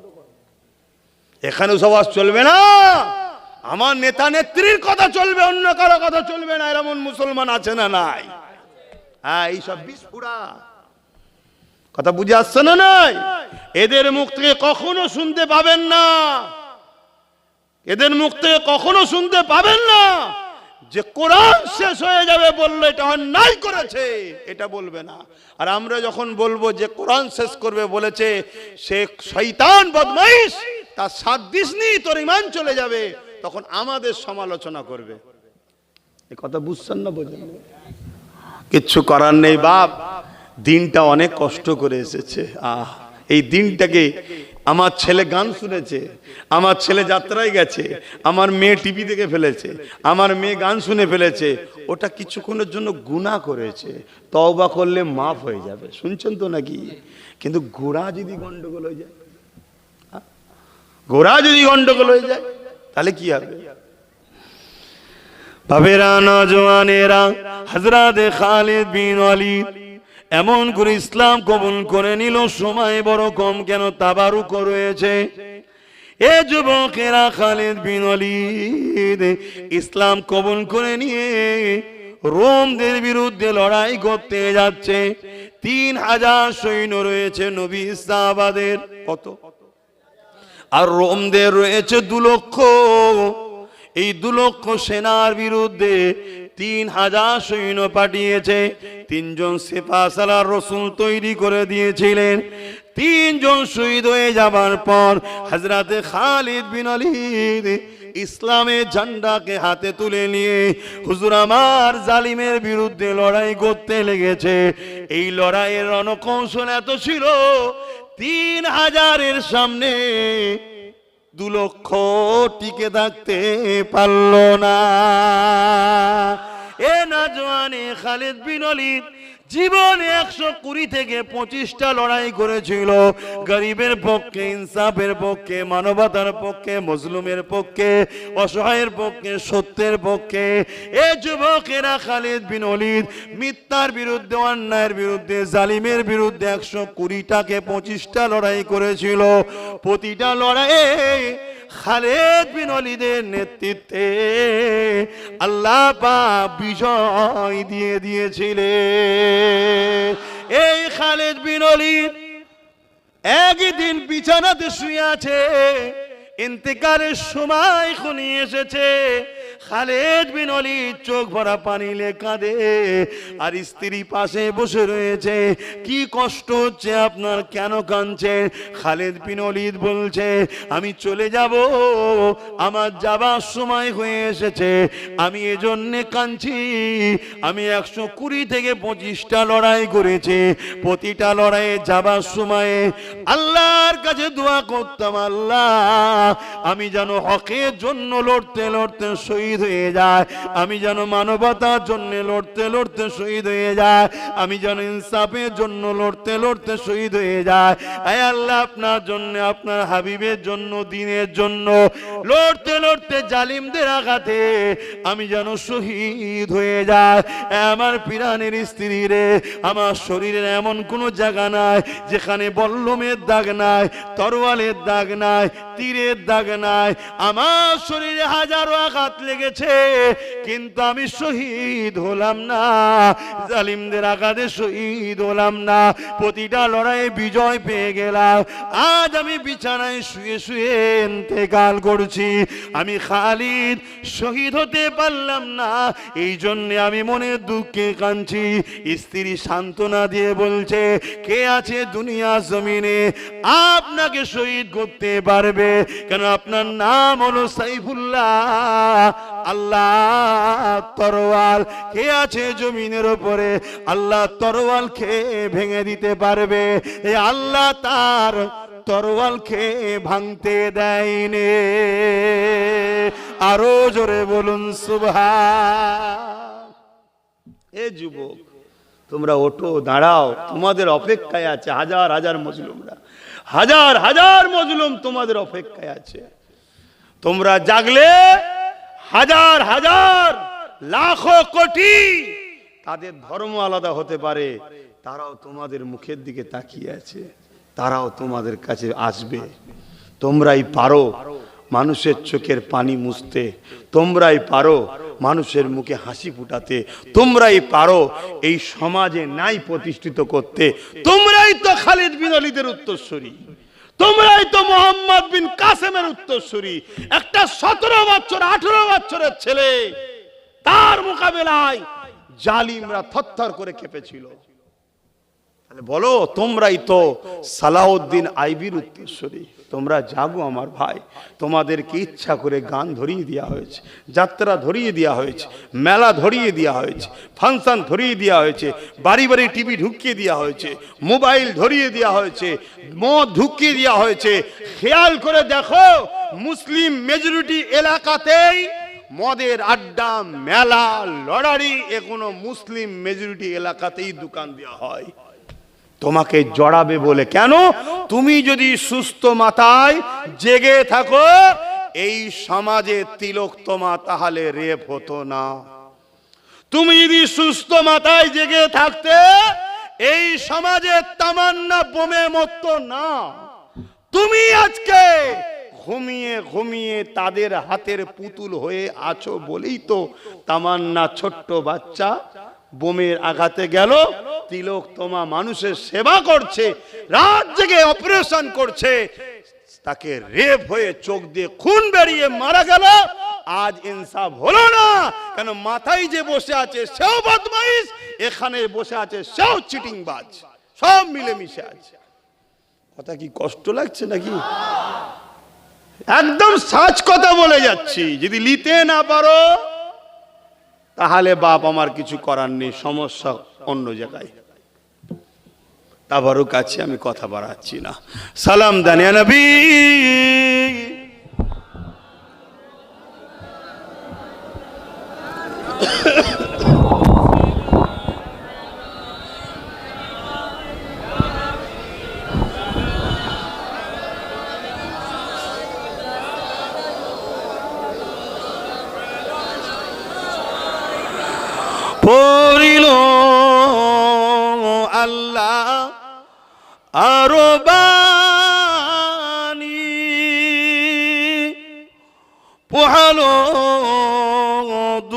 এখানে সমাজ চলবে না, আমার নেতা নেত্রীর কথা চলবে, অন্য কারো কথা চলবে না। এমন মুসলমান আছে না নাই? হ্যাঁ, এইসব বিস্ফোরা কথা বুঝে আসছে না? নাই, এদের মুখ থেকে কখনো শুনতে পাবেন না, এদের মুখ থেকে কখনো শুনতে পাবেন না যে কোরআন শেষ হয়ে যাবে বললে এটা অন্যায় করেছে, এটা বলবে না। আর আমরা যখন বলবো যে কোরআন শেষ করবে বলেছে, সে শয়তান বদমাইশ, তার 7 দিন নেই তোর ঈমান চলে যাবে, তখন আমাদের সমালোচনা করবে। এই কথা বুঝছেন না? বোঝেন? কিচ্ছু করার নেই বাপ, দিনটা অনেক কষ্ট করে এসেছে। এই দিনটাকে, আমার ছেলে গান শুনেছে, আমার ছেলে যাত্রায় গেছে, আমার মেয়ে টিভি দেখে ফেলেছে, আমার মেয়ে গান শুনে ফেলেছে, ওটা কিছুক্ষণের জন্য গুনাহ করেছে, তওবা করলে মাফ হয়ে যাবে, শুনছেন তো নাকি? কিন্তু গোড়া যদি গন্ডগোল হয়ে যায়, গোড়া যদি গন্ডগোল হয়ে যায়, তাহলে কি হবে? বাবেরা, নওজওয়ানেরা, হযরত খালিদ বিন ওয়ালিদ এমন করে ইসলাম কবুল করে নিল, সময় বড় কম কেন, তাবারুক রয়েছে। এ যুবকেরা, খালিদ বিন ওয়ালিদ ইসলাম কবুল করে নিয়ে রোমদের বিরুদ্ধে লড়াই করতে যাচ্ছে। 3000 সৈন্য রয়েছে নবী সাহাবাদের, কত? আর রোমদের রয়েছে 2 লক্ষ। এই 2 লক্ষ সেনার বিরুদ্ধে 3000 সৈন্য পাঠিয়েছে। 3 জন সিপাহসালার রাসূল তৈরি করে দিয়েছিলেন। 3 জন শহীদ হয়ে যাবার পর হযরত খালিদ বিন ওয়ালিদ ইসলামের ঝান্ডাকে হাতে তুলে নিয়ে হুজুর আমার জালিমের বিরুদ্ধে লড়াই করতে লেগেছে। এই লড়াইয়ের রণকৌশল এত ছিল, 3000-এর সামনে 2 লক্ষ টিকে থাকতে পারল না। এ নওজওয়ানে খালিদ বিন ওয়ালিদ জীবনে 120 থেকে 25টা লড়াই করেছিল, গরিবের পক্ষে, ইনসাফের পক্ষে, মানবতার পক্ষে, মজলুমের পক্ষে, অসহায়ের পক্ষে, সত্যের পক্ষে। এ যুবকেরা, খালিদ বিন ওয়ালিদ মিথ্যার বিরুদ্ধে, অন্যায়ের বিরুদ্ধে, জালিমের বিরুদ্ধে 120 থেকে 25টা লড়াই করেছিল। প্রতিটা লড়াইয়ে খালেদ বিন ওয়ালিদের নেতৃত্বে আল্লাহ পাক বিজয় দিয়ে দিয়েছিলেন। এই খালেদ বিন ওয়ালিদ একদিন বিছানাতে শুয়ে আছে, ইন্তেকালের সময় ঘনিয়ে এসেছে। খালেদ বিন ওয়ালিদ চোখ ভরা পানি লে কাঁদে, আর স্ত্রী পাশে বসে রয়েছে। কি কষ্ট হচ্ছে আপনার, কেন কাঁদছেন? খালেদ বিন ওয়ালিদ বলছে, আমি চলে যাব, আমার যাবার সময় হয়ে এসেছে, আমি এজন্যে কাঁদছি। আমি 120 থেকে 25টা লড়াই করেছি, প্রতিটা লড়াইয়ে যাবার সময়ে আল্লাহর কাছে দোয়া করতাম, আল্লাহ আমি যেন হকের জন্য লড়তে লড়তে শহীদ হয়ে যায়, আমি যেন মানবতার জন্য লড়তে লড়তে শহীদ হয়ে যায়, আমি যেন ইনসাফের জন্য লড়তে লড়তে শহীদ হয়ে যায়। আয় আল্লাহ, আপনার জন্য, আপনার হাবিবের জন্য, দ্বীনের জন্য লড়তে লড়তে জালিমদের আঘাতে আমি যেন শহীদ হয়ে যায়। আমার পিরানের স্ত্রী রে, আমার শরীরের এমন কোনো জায়গা নাই যেখানে বল্লমের দাগ নাই, তরোয়ালের দাগ নাই, তীরের দাগ নাই। আমার শরীরে হাজারো আঘাত লেগেছে, কিন্তু আমি শহীদ হলাম না, জালিমদের আঘাতে শহীদ হলাম না, প্রতিটা লড়াইয়ে বিজয় পেয়ে গেলাম। আজ আমি বিছানায় শুয়ে শুয়ে ইন্তেকাল করছি, আমি খালিদ শহীদ হতে পারলাম না, এই জন্য আমি মনের দুঃখে কাঁদছি। স্ত্রী সান্ত্বনা দিয়ে বলছে, কে আছে দুনিয়া জমিনে আপনাকে শহীদ করতে পারবে? কেন আপনার নাম হলো সাইফুল্লাহ, আল্লাহ তরোয়াল। কে আছে জমিনের উপরে আল্লাহ তরোয়াল খেয়ে ভেঙে দিতে পারবে? এই আল্লাহ তার তরোয়াল খেয়ে ভাঙতে দেয়নি। আরো জোরে বলুন সুবহান। এ যুবক, তোমরা ওঠো, দাঁড়াও, তোমাদের অপেক্ষায় আছে হাজার হাজার মজলুমরা, হাজার হাজার মজলুম তোমাদের অপেক্ষায় আছে। তোমরা জাগলে হাজার হাজার লাখো কোটি, তাদের ধর্ম আলাদা হতে পারে, তারাও তোমাদের মুখের দিকে তাকিয়ে আছে, তারাও তোমাদের কাছে আসবে। তোমরাই পারো মানুষের চোখের পানি মুছতে, তোমরাই পারো মানুষের মুখে হাসি ফুটাতে, তোমরাই পারো এই সমাজে ন্যায় প্রতিষ্ঠিত করতে। তোমরাই তো খালিদ বিন ওয়ালিদের উত্তরসূরি, তোমরাই তো মোহাম্মদ বিন কাসেমের উত্তরসূরি। একটা 17 বছর 18 বছরের ছেলে, তার মোকাবেলায় জালিমরা থরথর করে কেঁপেছিল। তাহলে বলো, তোমরাই তো সালাউদ্দিন আইবির উত্তরসূরি। তোমরা জাগো আমার ভাই, তোমাদেরকে ইচ্ছা করে গান ধরিয়ে দেওয়া হয়েছে, যাত্রা ধরিয়ে দেওয়া হয়েছে, মেলা ধরিয়ে দেওয়া হয়েছে, ফাংশন ধরিয়ে দেওয়া হয়েছে, বাড়ি বাড়ি টিভি ঢুকিয়ে দেওয়া হয়েছে, মোবাইল ধরিয়ে দেওয়া হয়েছে, মদ ঢুকিয়ে দেওয়া হয়েছে। খেয়াল করে দেখো, মুসলিম মেজরিটি এলাকাতেই মদের আড্ডা, মেলা, লড়ারি এখনো মুসলিম মেজরিটি এলাকাতেই দোকান দেওয়া হয়। তোমাকে জড়াবে বলে কেন? তুমি যদি সুস্থ মাথায় জেগে থাকো, এই সমাজে তিলোত্তমা তাহলে রেপ হতো না। তুমি যদি সুস্থ মাথায় জেগে থাকতে, এই সমাজে তামান্না বোমে মরতো না। তুমি আজকে ঘুমিয়ে ঘুমিয়ে তাদের হাতের পুতুল হয়ে আছো বলেই তো তামান্না ছোট্ট বাচ্চা বোমের আঘাতে গেল, তিলোত্তমা মানুষের সেবা করছে, রাত জেগে অপারেশন করছে, তাকে রেপ হয়ে চোখ দিয়ে খুন বেরিয়ে মারা গেল। আজ ইনসাফ হলো না কেন? মাথায় যে বসে আছে সেও বদমাইশ, এখানে বসে আছে সেও চিটিংবাজ, সব মিলেমিশে আছে। কথা কি কষ্ট লাগছে নাকি? একদম সাচ কথা বলে যাচ্ছি। যদি নিতে না পারো তাহলে বাপ আমার কিছু করার নেই, সমস্যা অন্য জায়গায়। তাবারও কাছে আমি কথা বাড়াচ্ছি না। সালাম দানিয়া নবী। পড়িল আল্লাহ আরো বাণী,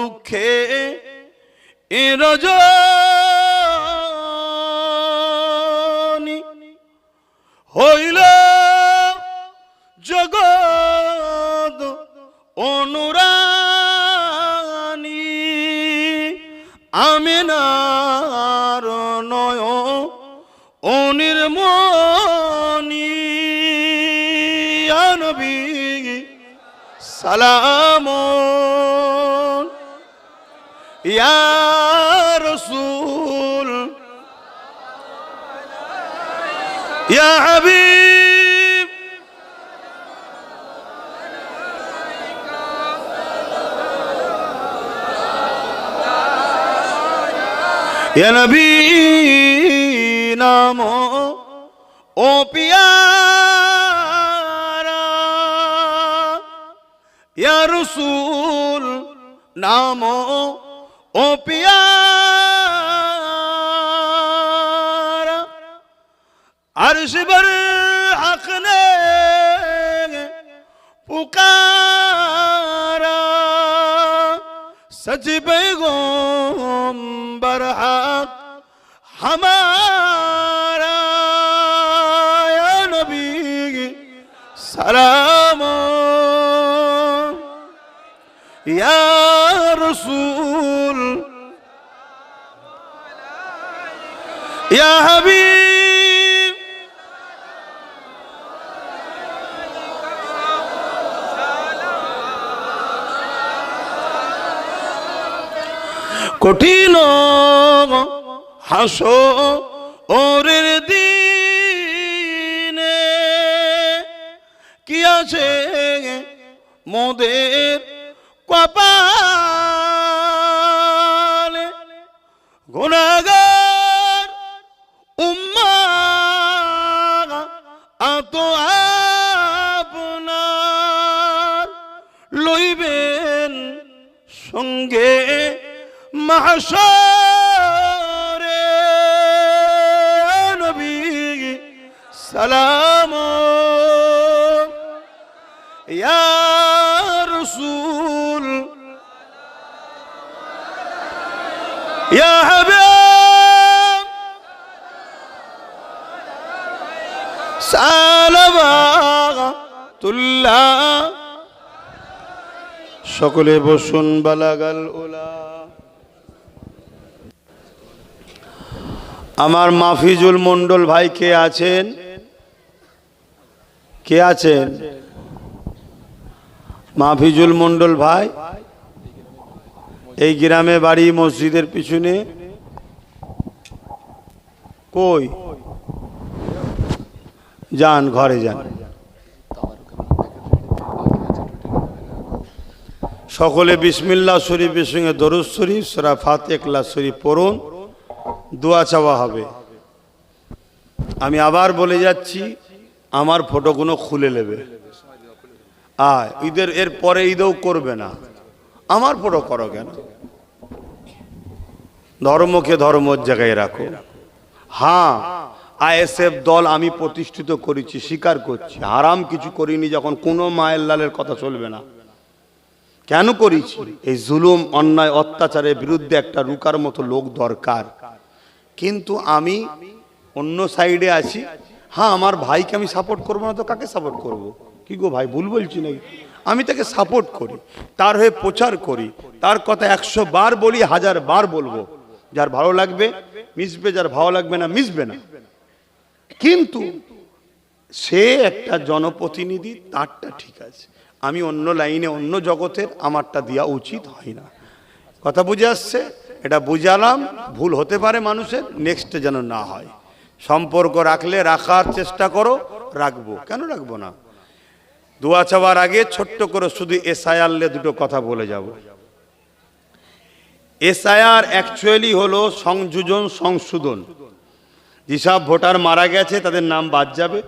দুঃখে এ রজনী হইল জগৎ অনুরানী আমিনার নয় অনির্মণি ইয়া নবী সালাম ইয়া রাসূল ইয়া হাবিব ইয়া নবী নাম ও পিয়ারা ইয়া রাসূল নাম ও পিয়ারা अर्श पर हक ने पुकारा सच पैगंबर हक हमारा या नबी सलाम या रसूल या हबीब কঠিন হাসরের দিনে কি আছে মোদের কপালে গুনাহগার উম্মাহ আত আপনার লইবেন সঙ্গে মাহশরে নবী সালাম ইয়া রাসূল ইয়া হাবিব সালাওয়াতুল্লাহ সকলে বসুন বালাগাল উলা আমার মাফিজুল মন্ডল ভাই কে আছেন কে আছেন মাফিজুল মন্ডল ভাই এই গ্রামে বাড়ি মসজিদের পিছনে কই যান ঘরে যান সকলে বিসমিল্লাহ শরীফের সঙ্গে দরুদ শরীফ সূরা ফাতিহা ইখলাস শরীফ পড়ুন দোয়া চাওয়া হবে আমি আবার বলে যাচ্ছি আমার ফটোগুলো খুলে নেবে আর ঈদের এর পরে ঈদও করবে না আমার ফটো করো কেন ধর্মকে ধর্মের জায়গায় রাখো হ্যাঁ আইএসএফ দল আমি প্রতিষ্ঠিত করেছি স্বীকার করছি হারাম কিছু করিনি যখন কোনো মায়ের লালের কথা চলবে না কেন করেছি এই জুলুম অন্যায় অত্যাচারের বিরুদ্ধে একটা রুকার মতো লোক দরকার কিন্তু আমি অন্য সাইডে আছি হ্যাঁ আমার ভাইকে আমি সাপোর্ট করবো না তো কাকে সাপোর্ট করব কি গো ভাই ভুল বলছি নাকি আমি তাকে সাপোর্ট করি তার হয়ে প্রচার করি তার কথা 100 বার বলি 1000 বার বলবো যার ভালো লাগবে মিশবে যার ভালো লাগবে না মিশবে না কিন্তু সে একটা জনপ্রতিনিধি তারটা ঠিক আছে আমি অন্য লাইনে অন্য জগতের আমারটা দেওয়া উচিত হয় না কথা বুঝে আসছে এটা বুঝালাম ভুল হতে পারে মানুষের নেক্সটে যেন না হয় সম্পর্ক রাখলে রাখার চেষ্টা করো রাখবো কেন রাখবো না দোয়া চাওয়ার আগে ছোট্ট করে শুধু এসআইআর দুটো কথা বলে যাব এসআইআর অ্যাকচুয়ালি হলো সংযোজন সংশোধন যেসব ভোটার মারা গেছে তাদের নাম বাদ যাবে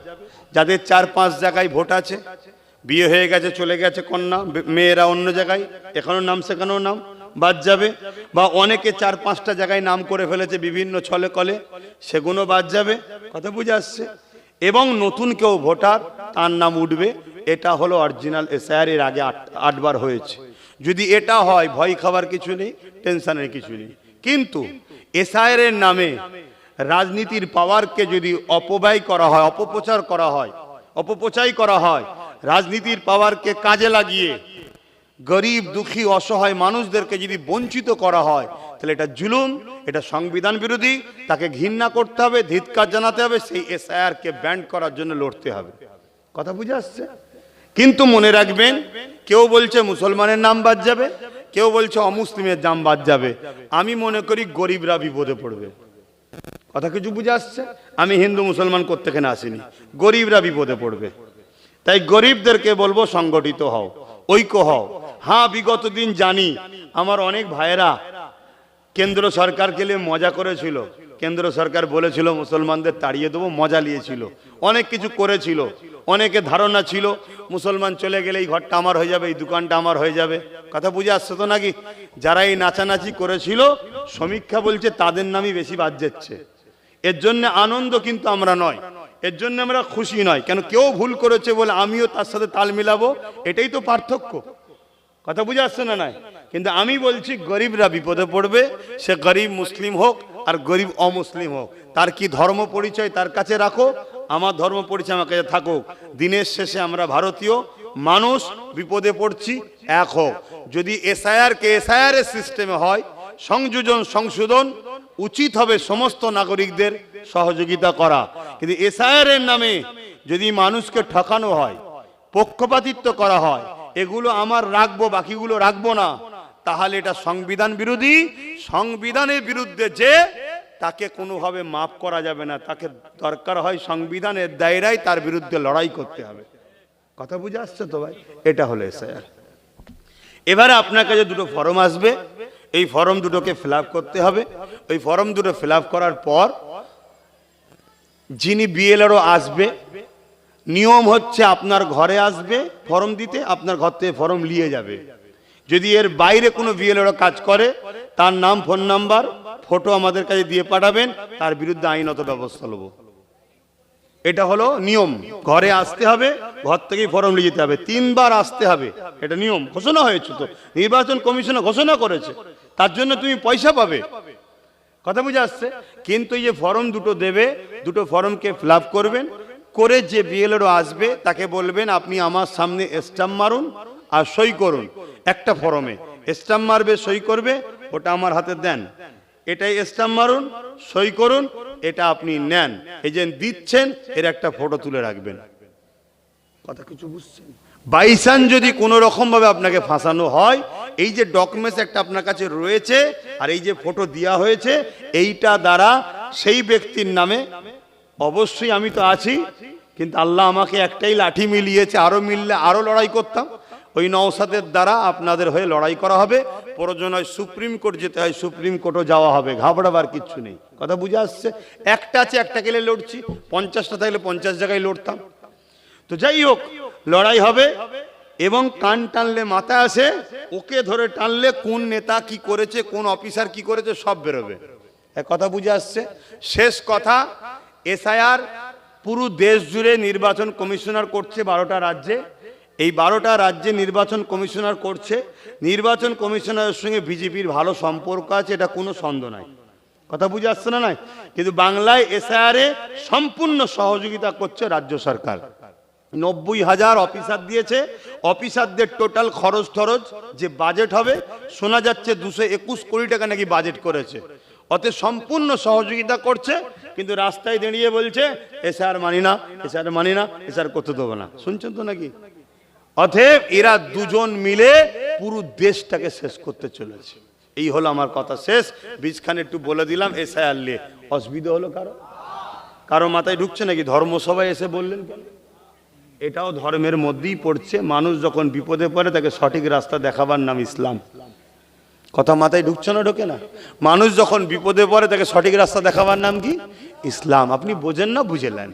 যাদের 4-5 জায়গায় ভোট আছে বিয়ে হয়ে গেছে চলে গেছে কন্যা মেয়েরা অন্য জায়গায় এখানেও নাম সেখানেও নাম বাদ যাবে বা অনেকে 4-5টা জায়গায় নাম করে ফেলেছে বিভিন্ন ছলে কলে সেগুলো বাদ যাবে কথা বুঝে আসছে এবং নতুন কেউ ভোটার তার নাম উঠবে এটা হলো অরিজিনাল এসআইআর এর আগে 8 বার হয়েছে যদি এটা হয় ভয় খাবার কিছু নেই, টেনশনের কিছু নেই। কিন্তু এসআইআর এর নামে রাজনীতির পাওয়ারকে যদি অপব্যয় করা হয়, অপপ্রচার করা হয়, অপপ্রচার করা হয়, রাজনীতির পাওয়ারকে কাজে লাগিয়ে গরিব দুঃখী অসহায় মানুষদেরকে যদি বঞ্চিত করা হয়, তাহলে এটা জুলুম, এটা সংবিধান বিরোধী। তাকে ঘৃণা করতে হবে, ধিক্কার জানাতে হবে, সেই এসআইআর কে ব্যান্ড করার জন্য লড়তে হবে। কথা বুঝে আসছে? কিন্তু মনে রাখবেন, কেউ বলছে মুসলমানের নাম বাদ যাবে, কেউ বলছে অমুসলিমের নাম বাদ যাবে। আমি মনে করি গরিবরা বিপদে পড়বে। কথা কিছু বুঝে আসছে? আমি হিন্দু মুসলমান করতে এখানে আসিনি, গরিবরা বিপদে পড়বে। তাই গরিবদেরকে বলবো সংগঠিত হও, ঐক্য হও। হ্যাঁ, বিগত দিন জানি আমার অনেক ভাইয়েরা কেন্দ্র সরকারকে নিয়ে মজা করেছিল। কেন্দ্র সরকার বলেছিল মুসলমানদের তাড়িয়ে দেবো, মজা নিয়েছিল, অনেক কিছু করেছিল। অনেকে ধারণা ছিল মুসলমান চলে গেলে এই ঘরটা আমার হয়ে যাবে, এই দোকানটা আমার হয়ে যাবে। কথা বুঝে আসছে তো নাকি? যারা এই নাচানাচি করেছিল, সমীক্ষা বলছে তাদের নামই বেশি বাদ যাচ্ছে। এর জন্য আনন্দ কিন্তু আমরা নয়, এর জন্য আমরা খুশি নয়। কেন? কেউ ভুল করেছে বলে আমিও তার সাথে তাল মিলাবো, এটাই তো পার্থক্য। কথা বুঝে আসছে না? নাই। কিন্তু আমি বলছি গরিবরা বিপদে পড়বে, সে গরিব মুসলিম হোক আর গরিব অমুসলিম হোক। তার কি ধর্ম পরিচয় তার কাছে রাখো, আমার ধর্ম পরিচয় আমার কাছে থাকুক। দিনের শেষে আমরা ভারতীয় মানুষ, বিপদে পড়ছি, এক হোক। যদি এসআইআর কে এসআইআর এর সিস্টেমে হয়, সংযোজন সংশোধন উচিত হবে সমস্ত নাগরিকদের সহযোগিতা করা। কিন্তু এসআইআর এর নামে যদি মানুষকে ঠকানো হয়, পক্ষপাতিত্ব করা হয়, এগুলো আমার রাখবো বাকিগুলো রাখবো না, তাহলে এটা সংবিধান বিরোধী। সংবিধানের বিরুদ্ধে যে, তাকে কোনোভাবে মাফ করা যাবে না। তাকে দরকার হয় সংবিধানের দায়রায় তার বিরুদ্ধে লড়াই করতে হবে। কথা বুঝে আসছে তো ভাই? এটা হলো এসআইআর। এবারে আপনার কাছে দুটো ফর্ম আসবে, এই ফর্ম দুটোকে ফিল আপ করতে হবে। ওই ফর্ম দুটো ফিল আপ করার পর যিনি বিএলআরও আসবে, নিয়ম হচ্ছে আপনার ঘরে আসবে ফর্ম দিতে, আপনার ঘর থেকে ফর্ম নিয়ে যাবে। যদি এর বাইরে কোনো বিএলআরও কাজ করে, তার নাম, ফোন নাম্বার, ফটো আমাদের কাছে দিয়ে পাঠাবেন, তার বিরুদ্ধে আইনত ব্যবস্থা নেব। এটা হলো নিয়ম। ঘরে আসতে হবে, ঘর থেকেই ফর্ম নিয়ে যেতে হবে, 3 বার আসতে হবে। এটা নিয়ম ঘোষণা হয়েছে, তো নির্বাচন কমিশন ঘোষণা করেছে, তার জন্য তুমি পয়সা পাবে। কথা বুঝে আসছে? কিন্তু এই যে ফর্ম দুটো দেবে, দুটো ফর্মকে ফিল আপ করবেন, করে যে বিএলআরও আসবে তাকে বলবেন আপনি আমার সামনে স্ট্যাম্প মারুন আর সই করুন। একটা ফর্মে স্ট্যাম্প মারবে, সই করবে, ওটা আমার হাতে দেন। এটাই স্ট্যাম্প মারুন, সই করুন, এটা আপনি নেন। এই যে দিচ্ছেন, এর একটা ফটো তুলে রাখবেন। কথা কিছু বুঝছেন? বাইচান্স যদি কোনো রকম ভাবে আপনাকে ফাঁসানো হয়, এই যে ডকুমেন্টস একটা আপনার কাছে রয়েছে আর এই যে ফটো দেওয়া হয়েছে, এইটা দ্বারা সেই ব্যক্তির নামে, অবশ্যই আমি তো আছি, কিন্তু আল্লাহ আমাকে একটাই লাঠি মিলিয়েছে, আরো মিললে আরো লড়াই করতাম। ওই নওশাদের দ্বারা আপনাদের হয়ে লড়াই করা হবে। প্রয়োজন হয় সুপ্রিম কোর্ট যেতে হয়, সুপ্রিম কোর্টও যাওয়া হবে, ঘাবড়াবার কিচ্ছু নেই। কথা বুঝে আসছে? একটা আছে, একটা গেলে লড়ছি, 50টা থাকলে 50 জায়গায় লড়তাম। তো যাই হোক, লড়াই হবে। এবং কান টানলে মাথা আসে, ওকে ধরে টানলে কোন নেতা কি করেছে, কোন অফিসার কি করেছে, সব বেরোবে। কথা বুঝে আসছে? শেষ কথা, এসআইআর পুরো দেশ জুড়ে নির্বাচন কমিশনার করছে 12টা রাজ্যে। এই 12টা রাজ্যে নির্বাচন কমিশনার করছে। নির্বাচন কমিশনারের সঙ্গে বিজেপির ভালো সম্পর্ক আছে, এটা কোনো সন্দেহ নাই। কথা বুঝে আসছে না? নাই। কিন্তু বাংলায় এসআইআরে সম্পূর্ণ সহযোগিতা করছে রাজ্য সরকার। 90,000 অফিসার দিয়েছে। অফিসারদের টোটাল খরচ টরচ যে বাজেট হবে, শোনা যাচ্ছে 221 কোটি টাকা নাকি বাজেট করেছে। অতএব সম্পূর্ণ সহযোগিতা করছে। কিন্তু রাস্তায় দাঁড়িয়ে বলছে এসআইআর মানি না, এসআইআর মানি না, এসআইআর করতে দেবো না। শুনছেন তো নাকি? অতএব এরা দুজন মিলে পুরো দেশটাকে শেষ করতে চলেছে। এই হলো আমার কথা শেষ। বীজখানে একটু বলে দিলাম এসআইআর নিয়ে। অসুবিধা হলো কারো মাথায় ঢুকছে নাকি? ধর্মসভায় এসে বললেন কেন? এটাও ধর্মের মধ্যেই পড়ছে। মানুষ যখন বিপদে পড়ে তাকে সঠিক রাস্তা দেখাবার নাম ইসলাম। কথা মাথায় ঢুকছে না? ঢোকে না? মানুষ যখন বিপদে পড়ে তাকে সঠিক রাস্তা দেখাবার নাম কি? ইসলাম। আপনি বোঝেন না, বুঝেলেন।